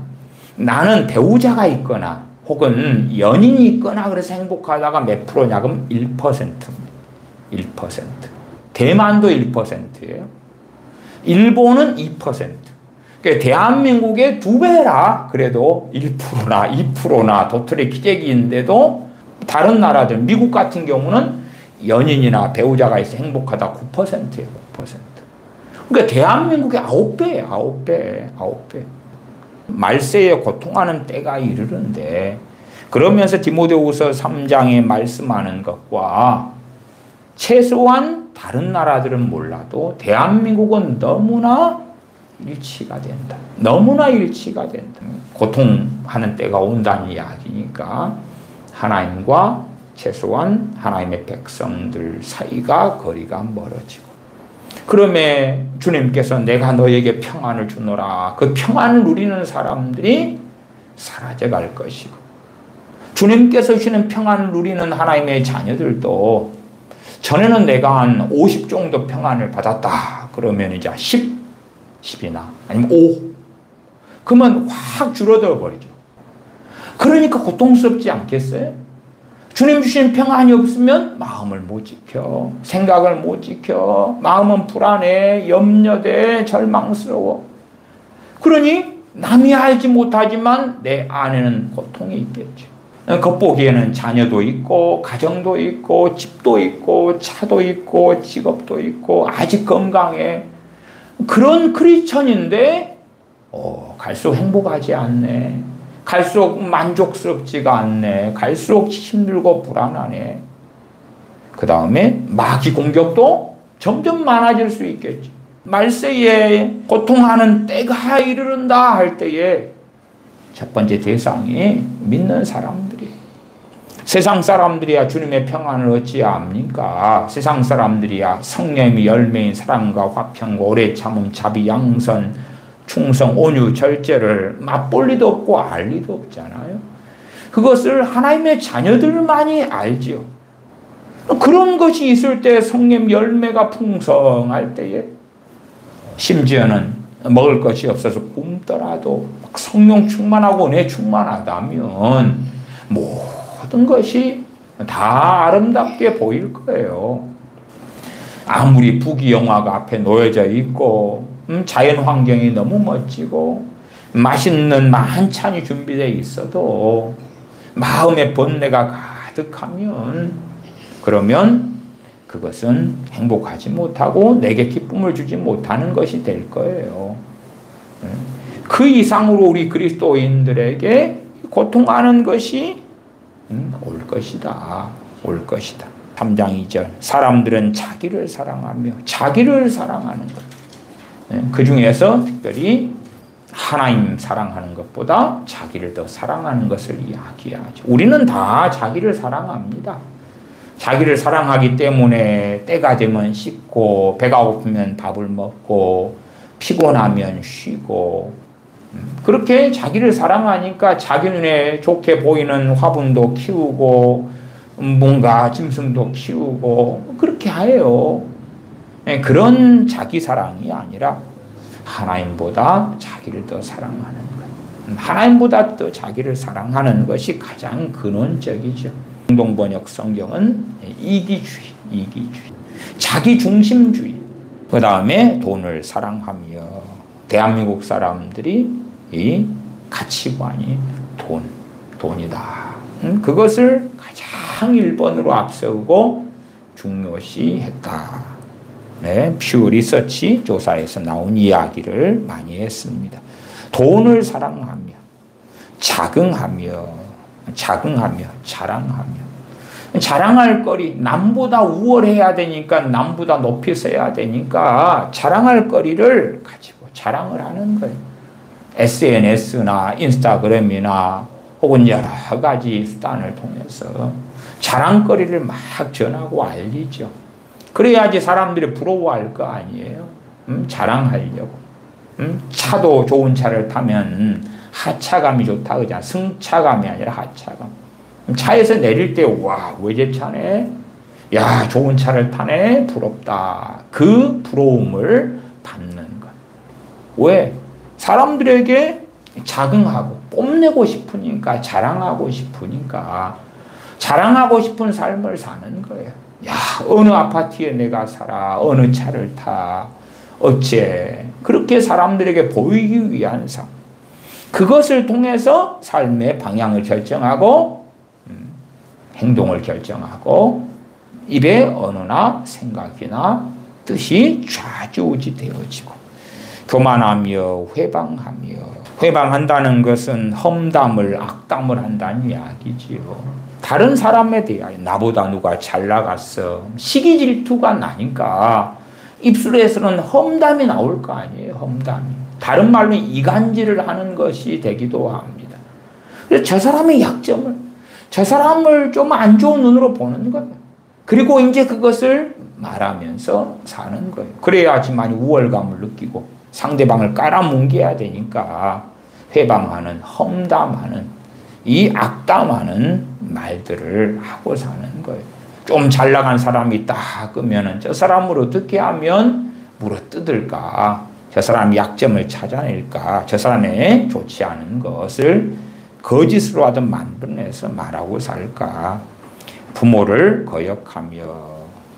Speaker 1: 나는 배우자가 있거나 혹은 연인이 있거나 그래서 행복하다가 몇 프로냐? 그럼 1%입니다. 1%. 대만도 1%예요. 일본은 2%. 그러니까 대한민국의 2배라 그래도 1%나 2%나 도토리 기재기인데도 다른 나라들, 미국 같은 경우는 연인이나 배우자가 있어 행복하다 9%예요. 9%. 그러니까 대한민국의 9배예요. 9배. 말세에 고통하는 때가 이르는데, 그러면서 디모데후서 3장에 말씀하는 것과 최소한 다른 나라들은 몰라도 대한민국은 너무나 일치가 된다. 너무나 일치가 된다. 고통하는 때가 온다는 이야기니까 하나님과 최소한 하나님의 백성들 사이가 거리가 멀어지고, 그러면 주님께서 내가 너에게 평안을 주노라, 그 평안을 누리는 사람들이 사라져갈 것이고, 주님께서 주시는 평안을 누리는 하나님의 자녀들도 전에는 내가 한 50 정도 평안을 받았다 그러면 이제 10이나 아니면 5, 그러면 확 줄어들어 버리죠. 그러니까 고통스럽지 않겠어요? 주님 주신 평안이 없으면 마음을 못 지켜, 생각을 못 지켜, 마음은 불안해, 염려돼, 절망스러워. 그러니 남이 알지 못하지만 내 안에는 고통이 있겠죠. 겉보기에는 자녀도 있고 가정도 있고 집도 있고 차도 있고 직업도 있고 아직 건강해. 그런 크리스천인데 갈수록 행복하지 않네. 갈수록 만족스럽지가 않네. 갈수록 힘들고 불안하네. 그 다음에 마귀 공격도 점점 많아질 수 있겠지. 말세에 고통하는 때가 이르른다 할 때에 첫 번째 대상이 믿는 사람들이. 세상 사람들이야 주님의 평안을 어찌합니까? 세상 사람들이야 성령의 열매인 사랑과 화평과 오래 참음, 자비, 양선, 충성, 온유, 절제를 맛볼 리도 없고 알 리도 없잖아요. 그것을 하나님의 자녀들만이 알지요. 그런 것이 있을 때 성령 열매가 풍성할 때에 심지어는 먹을 것이 없어서 굶더라도 성령 충만하고 은혜 충만하다면 모든 것이 다 아름답게 보일 거예요. 아무리 부귀영화가 앞에 놓여져 있고 자연 환경이 너무 멋지고 맛있는 만찬이 준비되어 있어도 마음의 번뇌가 가득하면 그러면 그것은 행복하지 못하고 내게 기쁨을 주지 못하는 것이 될 거예요. 그 이상으로 우리 그리스도인들에게 고통하는 것이 올 것이다. 올 것이다. 3장 2절 사람들은 자기를 사랑하며 자기를 사랑하는 것. 그 중에서 특별히 하나님 사랑하는 것보다 자기를 더 사랑하는 것을 이야기하죠. 우리는 다 자기를 사랑합니다. 자기를 사랑하기 때문에 때가 되면 씻고 배가 고프면 밥을 먹고 피곤하면 쉬고 그렇게 자기를 사랑하니까 자기 눈에 좋게 보이는 화분도 키우고 뭔가 짐승도 키우고 그렇게 해요. 그런 자기 사랑이 아니라 하나님보다 자기를 더 사랑하는 것. 하나님보다 더 자기를 사랑하는 것이 가장 근원적이죠. 공동번역 성경은 이기주의, 자기중심주의. 그 다음에 돈을 사랑하며 대한민국 사람들이 이 가치관이 돈이다. 그것을 가장 1번으로 앞세우고 중요시했다. 네, 퓨 리서치 조사에서 나온 이야기를 많이 했습니다. 돈을 사랑하며 자랑하며 자랑할 거리, 남보다 우월해야 되니까 남보다 높이 서야 되니까 자랑할 거리를 가지고 자랑을 하는 거예요. SNS나 인스타그램이나 혹은 여러 가지 수단을 통해서 자랑거리를 막 전하고 알리죠. 그래야지 사람들이 부러워할 거 아니에요. 자랑하려고. 차도 좋은 차를 타면 하차감이 좋다 그러잖아. 승차감이 아니라 하차감. 차에서 내릴 때 와, 외제차네. 야, 좋은 차를 타네. 부럽다. 그 부러움을 받는 것. 왜? 사람들에게 자긍하고 뽐내고 싶으니까, 자랑하고 싶으니까 자랑하고 싶은 삶을 사는 거예요. 야, 어느 아파트에 내가 살아, 어느 차를 타, 어째. 그렇게 사람들에게 보이기 위한 삶. 그것을 통해서 삶의 방향을 결정하고 행동을 결정하고 입의 언어나 생각이나 뜻이 좌지우지 되어지고 교만하며 회방하며 회방한다는 것은 험담을 악담을 한다는 이야기지요. 다른 사람에 대하여 나보다 누가 잘 나갔어. 시기 질투가 나니까 입술에서는 험담이 나올 거 아니에요. 험담이. 다른 말로 이간질을 하는 것이 되기도 합니다. 그래서 저 사람의 약점을, 저 사람을 좀 안 좋은 눈으로 보는 거예요. 그리고 이제 그것을 말하면서 사는 거예요. 그래야지만 우월감을 느끼고 상대방을 깔아뭉개야 되니까 회방하는, 험담하는, 이 악담하는 말들을 하고 사는 거예요. 좀 잘 나간 사람이 딱 끄면은 저 사람을 어떻게 하면 물어뜯을까? 저 사람 약점을 찾아낼까? 저 사람의 좋지 않은 것을 거짓으로 하든 만들어내서 말하고 살까? 부모를 거역하며,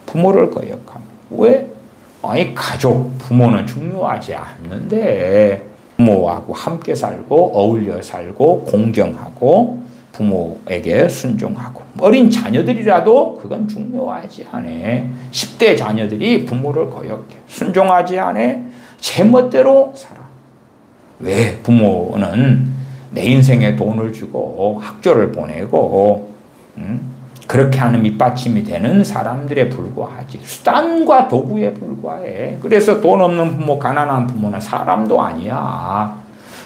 Speaker 1: 부모를 거역하며. 왜? 아니, 가족, 부모는 중요하지 않는데, 부모하고 함께 살고, 어울려 살고, 공경하고, 부모에게 순종하고. 어린 자녀들이라도 그건 중요하지 않아. 10대 자녀들이 부모를 거역해. 순종하지 않아. 제 멋대로 살아. 왜? 부모는 내 인생에 돈을 주고, 학교를 보내고, 그렇게 하는 밑받침이 되는 사람들에 불과하지. 수단과 도구에 불과해. 그래서 돈 없는 부모, 가난한 부모는 사람도 아니야.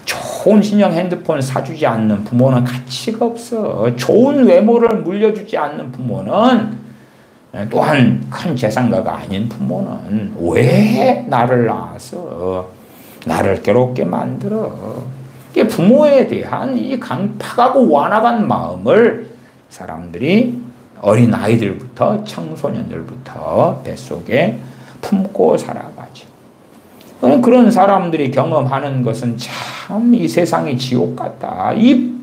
Speaker 1: 좋은 신형 핸드폰 사주지 않는 부모는 가치가 없어. 좋은 외모를 물려주지 않는 부모는, 또한 큰 재산가가 아닌 부모는 왜 나를 낳아서 나를 괴롭게 만들어. 이게 부모에 대한 이 강팍하고 완악한 마음을 사람들이 어린 아이들부터 청소년들부터 뱃속에 품고 살아가죠. 그런 사람들이 경험하는 것은 참 이 세상이 지옥 같다. 이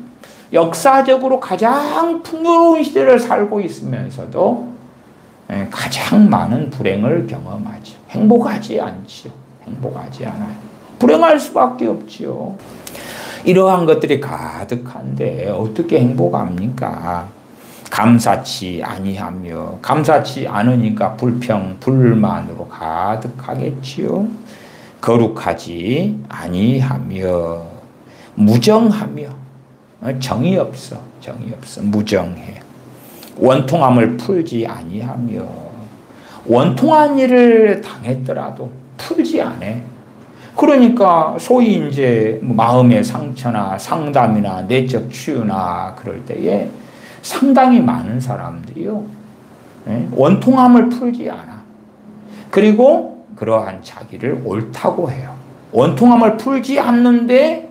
Speaker 1: 역사적으로 가장 풍요로운 시대를 살고 있으면서도 가장 많은 불행을 경험하죠. 행복하지 않지요. 행복하지 않아요. 불행할 수밖에 없지요. 이러한 것들이 가득한데 어떻게 행복합니까? 감사치 아니하며, 감사치 않으니까 불평, 불만으로 가득하겠지요. 거룩하지 아니하며, 무정하며, 정이 없어, 정이 없어, 무정해. 원통함을 풀지 아니하며, 원통한 일을 당했더라도 풀지 않아. 그러니까 소위 이제 마음의 상처나 상담이나 내적 치유나 그럴 때에 상당히 많은 사람들이요, 원통함을 풀지 않아. 그리고 그러한 자기를 옳다고 해요. 원통함을 풀지 않는데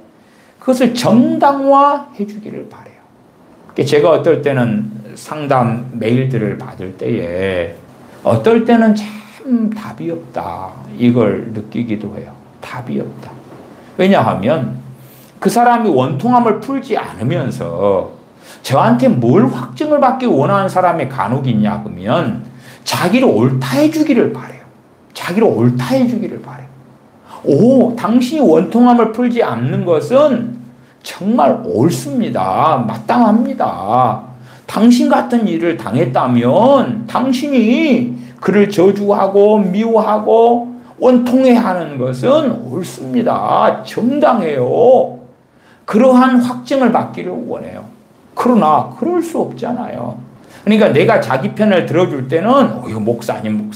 Speaker 1: 그것을 정당화해 주기를 바래요. 제가 어떨 때는 상담 메일들을 받을 때에 어떨 때는 참 답이 없다, 이걸 느끼기도 해요. 답이 없다. 왜냐하면 그 사람이 원통함을 풀지 않으면서 저한테 뭘 확증을 받기 원하는 사람의 간혹이 있냐 그러면 자기를 옳다 해주기를 바래요. 자기를 옳다 해주기를 바래요. 오, 당신이 원통함을 풀지 않는 것은 정말 옳습니다. 마땅합니다. 당신 같은 일을 당했다면 당신이 그를 저주하고 미워하고 원통해하는 것은 옳습니다. 정당해요. 그러한 확증을 받기를 원해요. 그러나 그럴 수 없잖아요. 그러니까 내가 자기 편을 들어줄 때는 이거 목사님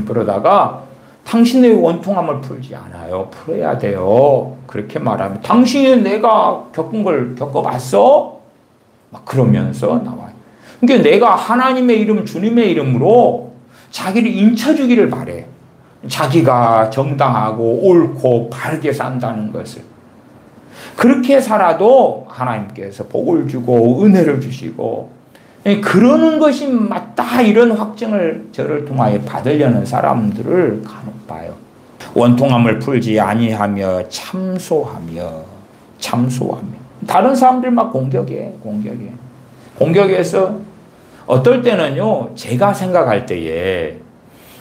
Speaker 1: 그러다가 당신의 원통함을 풀지 않아요. 풀어야 돼요. 그렇게 말하면 당신이 내가 겪은 걸 겪어봤어? 막 그러면서 나와요. 그러니까 내가 하나님의 이름, 주님의 이름으로 자기를 인쳐주기를 바래. 자기가 정당하고 옳고 바르게 산다는 것을. 그렇게 살아도 하나님께서 복을 주고 은혜를 주시고, 그러는 것이 맞다, 이런 확증을 저를 통하여 받으려는 사람들을 간혹 봐요. 원통함을 풀지 아니하며 참소하며. 다른 사람들 막 공격해. 공격해서 어떨 때는요, 제가 생각할 때에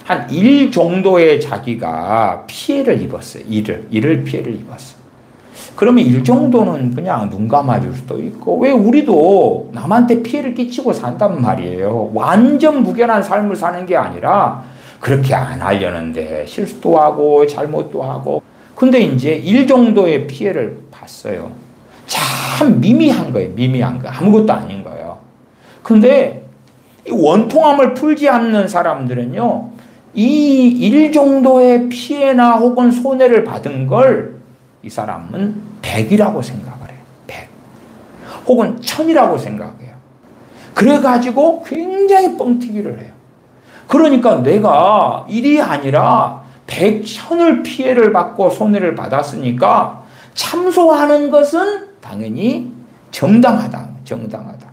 Speaker 1: 한 일 정도의 자기가 피해를 입었어요. 일을 피해를 입었어요. 그러면 일 정도는 그냥 눈 감아줄 수도 있고, 왜 우리도 남한테 피해를 끼치고 산단 말이에요. 완전 무결한 삶을 사는 게 아니라 그렇게 안 하려는데 실수도 하고 잘못도 하고. 근데 이제 일 정도의 피해를 봤어요. 참 미미한 거예요. 미미한 거. 아무것도 아닌 거예요. 근데 이 원통함을 풀지 않는 사람들은요, 이 일 정도의 피해나 혹은 손해를 받은 걸 이 사람은 100이라고 생각을 해요. 100. 혹은 1000이라고 생각해요. 그래가지고 굉장히 뻥튀기를 해요. 그러니까 내가 1이 아니라 100, 1000을 피해를 받고 손해를 받았으니까 참소하는 것은 당연히 정당하다. 정당하다.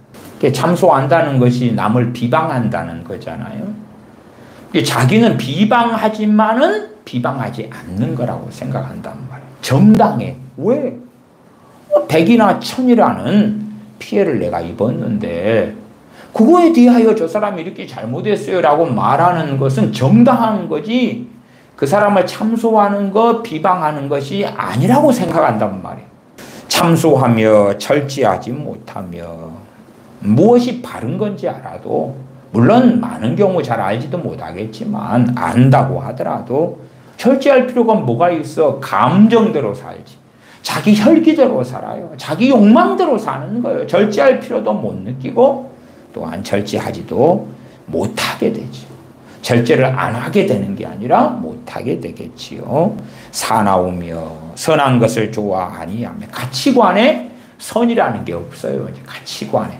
Speaker 1: 참소한다는 것이 남을 비방한다는 거잖아요. 자기는 비방하지만은 비방하지 않는 거라고 생각한단 말이에요. 정당해. 왜? 100이나 1000이라는 피해를 내가 입었는데 그거에 대하여 저 사람이 이렇게 잘못했어요 라고 말하는 것은 정당한 거지 그 사람을 참소하는 것, 비방하는 것이 아니라고 생각한단 말이에요. 참소하며 절제하지 못하며 무엇이 바른 건지 알아도 물론 많은 경우 잘 알지도 못하겠지만 안다고 하더라도 절제할 필요가 뭐가 있어? 감정대로 살지. 자기 혈기대로 살아요. 자기 욕망대로 사는 거예요. 절제할 필요도 못 느끼고 또한 절제하지도 못하게 되죠. 절제를 안 하게 되는 게 아니라 못하게 되겠지요. 사나우며 선한 것을 좋아하니하며 가치관에 선이라는 게 없어요. 가치관에.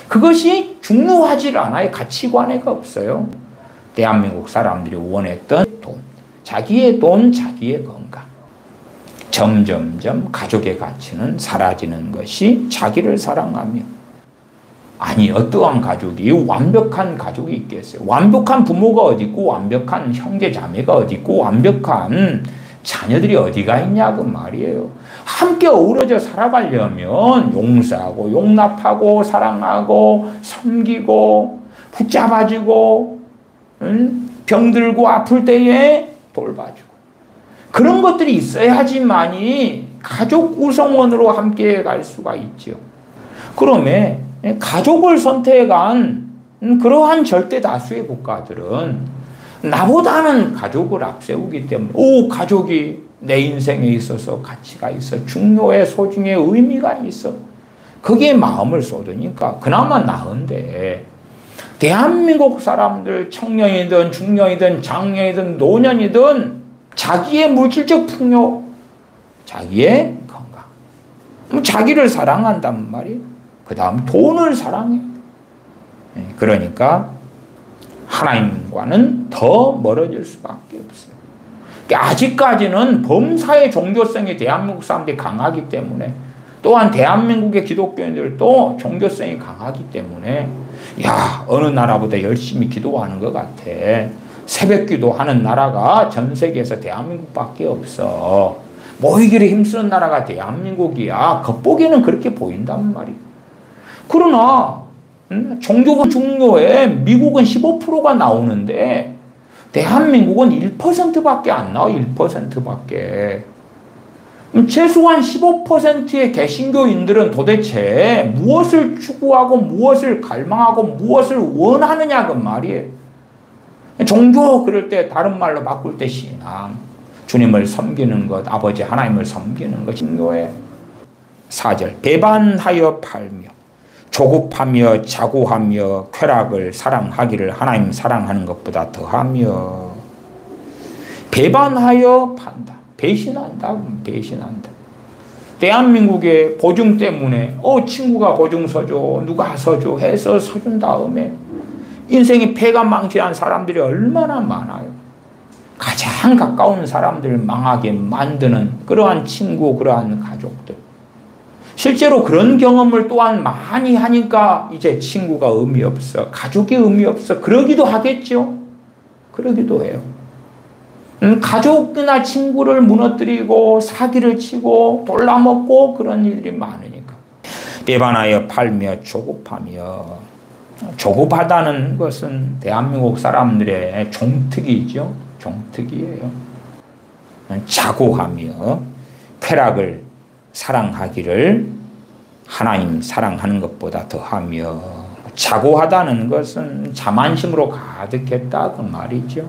Speaker 1: 그것이 중요하지 않아요. 가치관에가 없어요. 대한민국 사람들이 원했던 돈. 자기의 돈, 자기의 건강. 점점점 가족의 가치는 사라지는 것이 자기를 사랑하며 아니 어떠한 가족이 완벽한 가족이 있겠어요. 완벽한 부모가 어디 있고 완벽한 형제 자매가 어디 있고 완벽한 자녀들이 어디가 있냐 그 말이에요. 함께 어우러져 살아가려면 용서하고 용납하고 사랑하고 섬기고 붙잡아주고 병들고 아플 때에 돌봐주고 그런 것들이 있어야지만이 가족 구성원으로 함께 갈 수가 있죠. 그러면 가족을 선택한 그러한 절대 다수의 국가들은 나보다는 가족을 앞세우기 때문에 가족이 내 인생에 있어서 가치가 있어 중요해 소중해 의미가 있어 거기에 마음을 쏟으니까 그나마 나은데 대한민국 사람들 청년이든 중년이든 장년이든 노년이든 자기의 물질적 풍요 자기의 건강 자기를 사랑한단 말이에요. 그 다음 돈을 사랑해. 그러니까 하나님과는 더 멀어질 수밖에 없어요. 아직까지는 범사의 종교성이 대한민국 사람들이 강하기 때문에 또한 대한민국의 기독교인들도 종교성이 강하기 때문에 어느 나라보다 열심히 기도하는 것 같아. 새벽 기도하는 나라가 전 세계에서 대한민국밖에 없어. 모이기를 힘쓰는 나라가 대한민국이야. 겉보기에는 그렇게 보인단 말이야. 그러나 종교가 중요해. 미국은 15%가 나오는데 대한민국은 1%밖에 안 나와. 1%밖에. 최소한 15%의 개신교인들은 도대체 무엇을 추구하고 무엇을 갈망하고 무엇을 원하느냐 그 말이에요. 종교 그럴 때 다른 말로 바꿀 때 신앙. 주님을 섬기는 것, 아버지 하나님을 섬기는 것 중요해. 4절 배반하여 팔며 조급하며 자고하며 쾌락을 사랑하기를 하나님 사랑하는 것보다 더하며 배반하여 판다. 배신한다. 배신한다. 대한민국의 보증 때문에 친구가 보증 서줘 누가 서줘 해서 서준 다음에 인생이 패가망신한 사람들이 얼마나 많아요. 가장 가까운 사람들을 망하게 만드는 그러한 친구 그러한 가족들 실제로 그런 경험을 또한 많이 하니까 이제 친구가 의미 없어 가족이 의미 없어 그러기도 하겠죠. 그러기도 해요. 가족이나 친구를 무너뜨리고 사기를 치고 돌라먹고 그런 일들이 많으니까 배반하여 팔며 조급하며 조급하다는 것은 대한민국 사람들의 종특이죠. 종특이에요. 자고하며 쾌락을 사랑하기를 하나님 사랑하는 것보다 더하며 자고하다는 것은 자만심으로 가득했다 그 말이죠.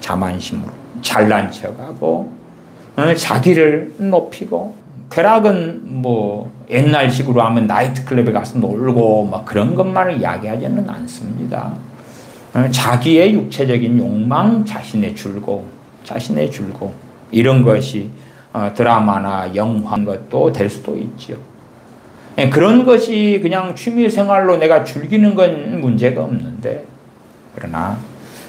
Speaker 1: 자만심으로 잘난 척하고 자기를 높이고 쾌락은 뭐 옛날식으로 하면 나이트클럽에 가서 놀고 뭐 그런 것만을 이야기하지는 않습니다. 자기의 육체적인 욕망, 자신의 즐거움 이런 것이 드라마나 영화인 것도 될 수도 있죠. 그런 것이 그냥 취미생활로 내가 즐기는 건 문제가 없는데, 그러나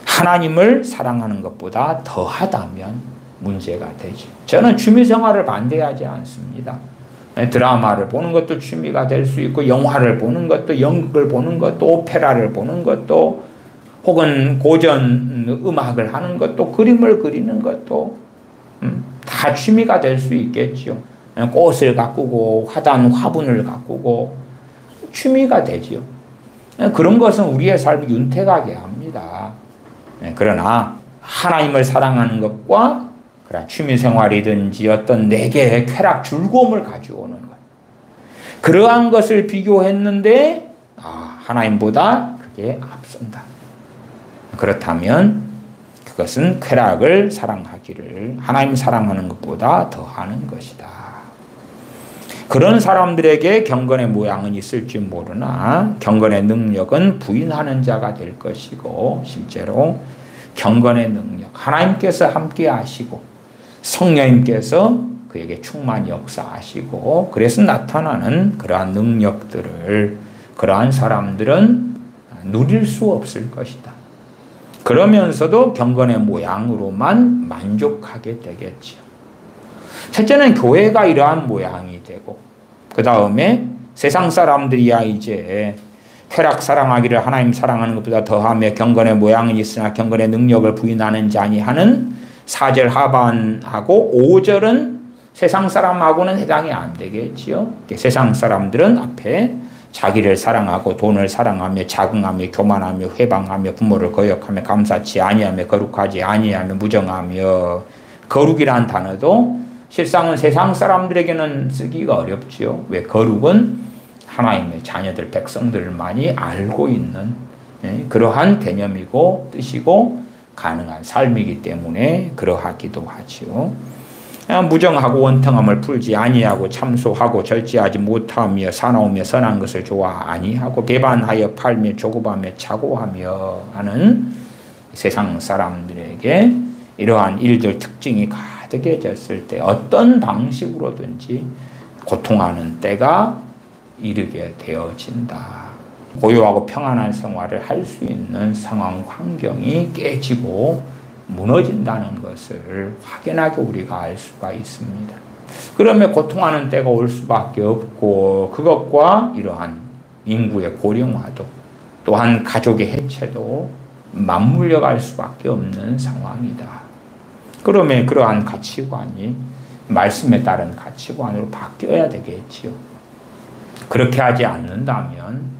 Speaker 1: 하나님을 사랑하는 것보다 더하다면 문제가 되죠. 저는 취미생활을 반대하지 않습니다. 드라마를 보는 것도 취미가 될 수 있고, 영화를 보는 것도, 연극을 보는 것도, 오페라를 보는 것도, 혹은 고전 음악을 하는 것도, 그림을 그리는 것도 다 취미가 될 수 있겠죠. 꽃을 가꾸고 화분을 가꾸고 취미가 되지요. 그런 것은 우리의 삶을 윤택하게 합니다. 그러나 하나님을 사랑하는 것과 취미생활이든지 어떤 내게 쾌락, 즐거움을 가져오는 것, 그러한 것을 비교했는데 하나님보다 그게 앞선다. 그렇다면 그것은 쾌락을 사랑하기를 하나님 사랑하는 것보다 더하는 것이다. 그런 사람들에게 경건의 모양은 있을지 모르나 경건의 능력은 부인하는 자가 될 것이고, 실제로 경건의 능력, 하나님께서 함께 하시고 성령님께서 그에게 충만히 역사하시고 그래서 나타나는 그러한 능력들을 그러한 사람들은 누릴 수 없을 것이다. 그러면서도 경건의 모양으로만 만족하게 되겠지요. 첫째는 교회가 이러한 모양이 되고, 그 다음에 세상 사람들이야 이제 쾌락 사랑하기를 하나님 사랑하는 것보다 더하며 경건의 모양은 있으나 경건의 능력을 부인하는 자니 하는 4절 하반하고 5절은 세상 사람하고는 해당이 안 되겠지요. 세상 사람들은 앞에 자기를 사랑하고 돈을 사랑하며 자긍하며 교만하며 회방하며 부모를 거역하며 감사치 아니하며 거룩하지 아니하며 무정하며, 거룩이란 단어도 실상은 세상 사람들에게는 쓰기가 어렵지요. 왜? 거룩은 하나님의 자녀들, 백성들만이 알고 있는 그러한 개념이고 뜻이고 가능한 삶이기 때문에 그러하기도 하지요. 무정하고 원통함을 풀지 아니하고 참소하고 절제하지 못하며 사나우며 선한 것을 좋아 아니하고 배반하여 팔며 조급하며 차고하며 하는 세상 사람들에게 이러한 일들 특징이 가득해졌을 때 어떤 방식으로든지 고통하는 때가 이르게 되어진다. 고요하고 평안한 생활을 할 수 있는 상황 환경이 깨지고 무너진다는 것을 확연하게 우리가 알 수가 있습니다. 그러면 고통하는 때가 올 수밖에 없고, 그것과 이러한 인구의 고령화도 또한 가족의 해체도 맞물려 갈 수밖에 없는 상황이다. 그러면 그러한 가치관이 말씀에 따른 가치관으로 바뀌어야 되겠지요. 그렇게 하지 않는다면,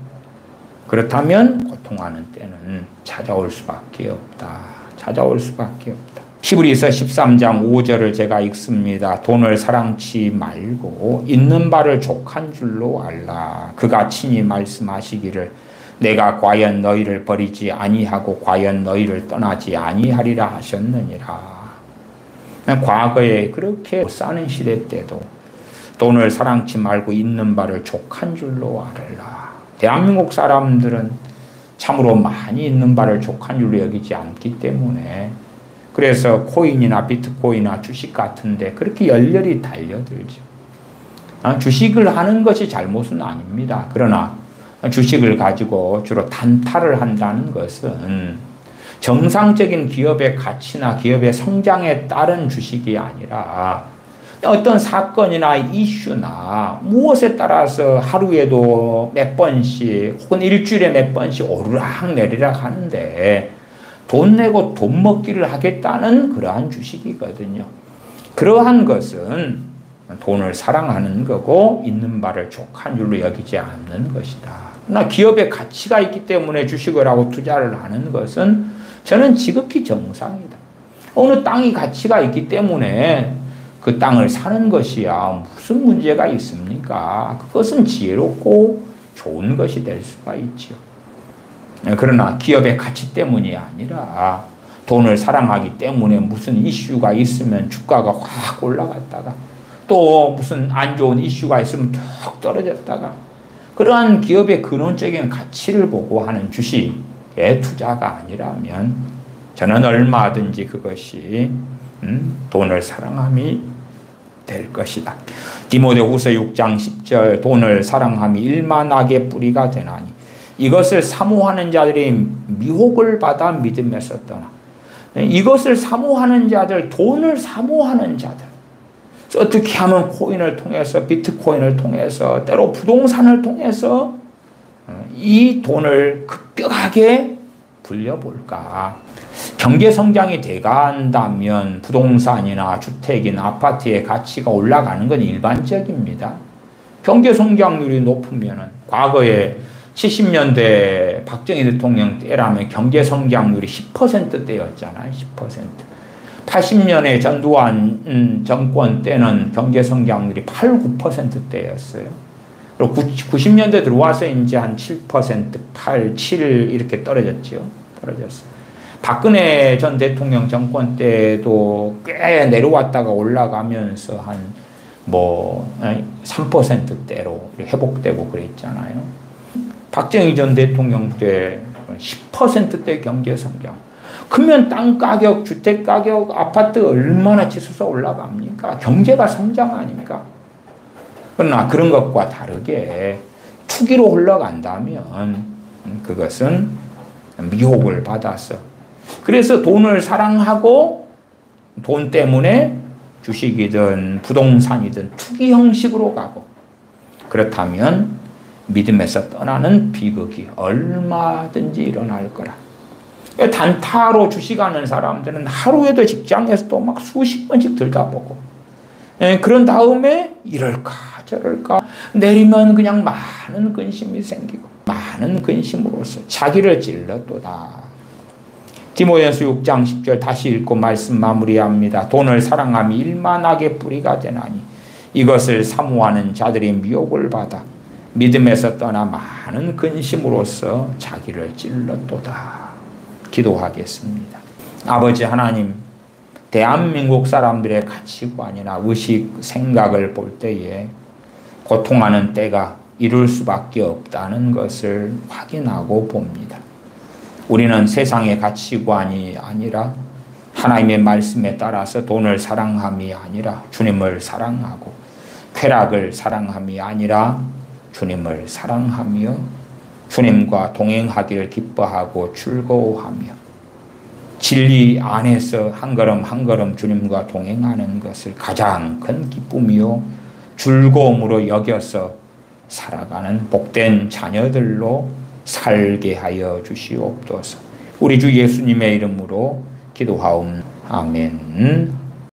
Speaker 1: 그렇다면 고통하는 때는 찾아올 수밖에 없다. 찾아올 수밖에 없다. 히브리서 13장 5절을 제가 읽습니다. 돈을 사랑치 말고 있는 바를 족한 줄로 알라. 그가 친히 말씀하시기를 내가 과연 너희를 버리지 아니하고 과연 너희를 떠나지 아니하리라 하셨느니라. 과거에 그렇게 못 사는 시대 때도 돈을 사랑치 말고 있는 바를 족한 줄로 알라. 대한민국 사람들은 참으로 많이 있는 바를 족한 줄로 여기지 않기 때문에, 그래서 코인이나 비트코인이나 주식 같은데 그렇게 열렬히 달려들죠. 주식을 하는 것이 잘못은 아닙니다. 그러나 주식을 가지고 주로 단타를 한다는 것은 정상적인 기업의 가치나 기업의 성장에 따른 주식이 아니라 어떤 사건이나 이슈나 무엇에 따라서 하루에도 몇 번씩 혹은 일주일에 몇 번씩 오르락 내리락 하는데 돈 내고 돈 먹기를 하겠다는 그러한 주식이거든요. 그러한 것은 돈을 사랑하는 거고 있는 바를 족한 줄로 여기지 않는 것이다. 그러나 기업의 가치가 있기 때문에 주식을 하고 투자를 하는 것은 저는 지극히 정상이다. 어느 땅이 가치가 있기 때문에 그 땅을 사는 것이야 무슨 문제가 있습니까? 그것은 지혜롭고 좋은 것이 될 수가 있죠. 그러나 기업의 가치 때문이 아니라 돈을 사랑하기 때문에 무슨 이슈가 있으면 주가가 확 올라갔다가 또 무슨 안 좋은 이슈가 있으면 툭 떨어졌다가 그러한 기업의 근원적인 가치를 보고 하는 주식의 투자가 아니라면 저는 얼마든지 그것이 돈을 사랑함이 될 것이다. 디모데후서 6장 10절 돈을 사랑함이 일만하게 뿌리가 되나니 이것을 사모하는 자들이 미혹을 받아 믿음에서 떠나. 이것을 사모하는 자들, 돈을 사모하는 자들, 어떻게 하면 코인을 통해서, 비트코인을 통해서, 때로 부동산을 통해서 이 돈을 급격하게 불려볼까. 경제 성장이 돼간다면 부동산이나 주택이나 아파트의 가치가 올라가는 건 일반적입니다. 경제 성장률이 높으면은 과거에 70년대 박정희 대통령 때라면 경제 성장률이 10%대였잖아요. 10%. 80년에 전두환 정권 때는 경제 성장률이 8, 9%대였어요. 그리고 90년대 들어와서 이제 한 7%, 8, 7 이렇게 떨어졌죠. 떨어졌어요. 박근혜 전 대통령 정권 때도 꽤 내려왔다가 올라가면서 한 3%대로 회복되고 그랬잖아요. 박정희 전 대통령 때 10%대 경제 성장. 그러면 땅 가격, 주택 가격, 아파트 얼마나 치솟아 올라갑니까? 경제가 성장 아닙니까? 그러나 그런 것과 다르게 투기로 흘러간다면 그것은 미혹을 받아서 그래서 돈을 사랑하고 돈 때문에 주식이든 부동산이든 투기 형식으로 가고 그렇다면 믿음에서 떠나는 비극이 얼마든지 일어날 거라. 단타로 주식하는 사람들은 하루에도 직장에서도 막 수십 번씩 들다보고 그런 다음에 이럴까 저럴까 내리면 그냥 많은 근심이 생기고 많은 근심으로써 자기를 찔렀도다. 디모데후서 6장 10절 다시 읽고 말씀 마무리합니다. 돈을 사랑함이 일만하게 뿌리가 되나니 이것을 사모하는 자들이 미혹을 받아 믿음에서 떠나 많은 근심으로써 자기를 찔렀도다. 기도하겠습니다. 아버지 하나님, 대한민국 사람들의 가치관이나 의식, 생각을 볼 때에 고통하는 때가 이룰 수밖에 없다는 것을 확인하고 봅니다. 우리는 세상의 가치관이 아니라 하나님의 말씀에 따라서 돈을 사랑함이 아니라 주님을 사랑하고 쾌락을 사랑함이 아니라 주님을 사랑하며 주님과 동행하기를 기뻐하고 즐거워하며 진리 안에서 한 걸음 한 걸음 주님과 동행하는 것을 가장 큰 기쁨이요 즐거움으로 여겨서 살아가는 복된 자녀들로 살게 하여 주시옵소서. 우리 주 예수님의 이름으로 기도하옵. 아멘.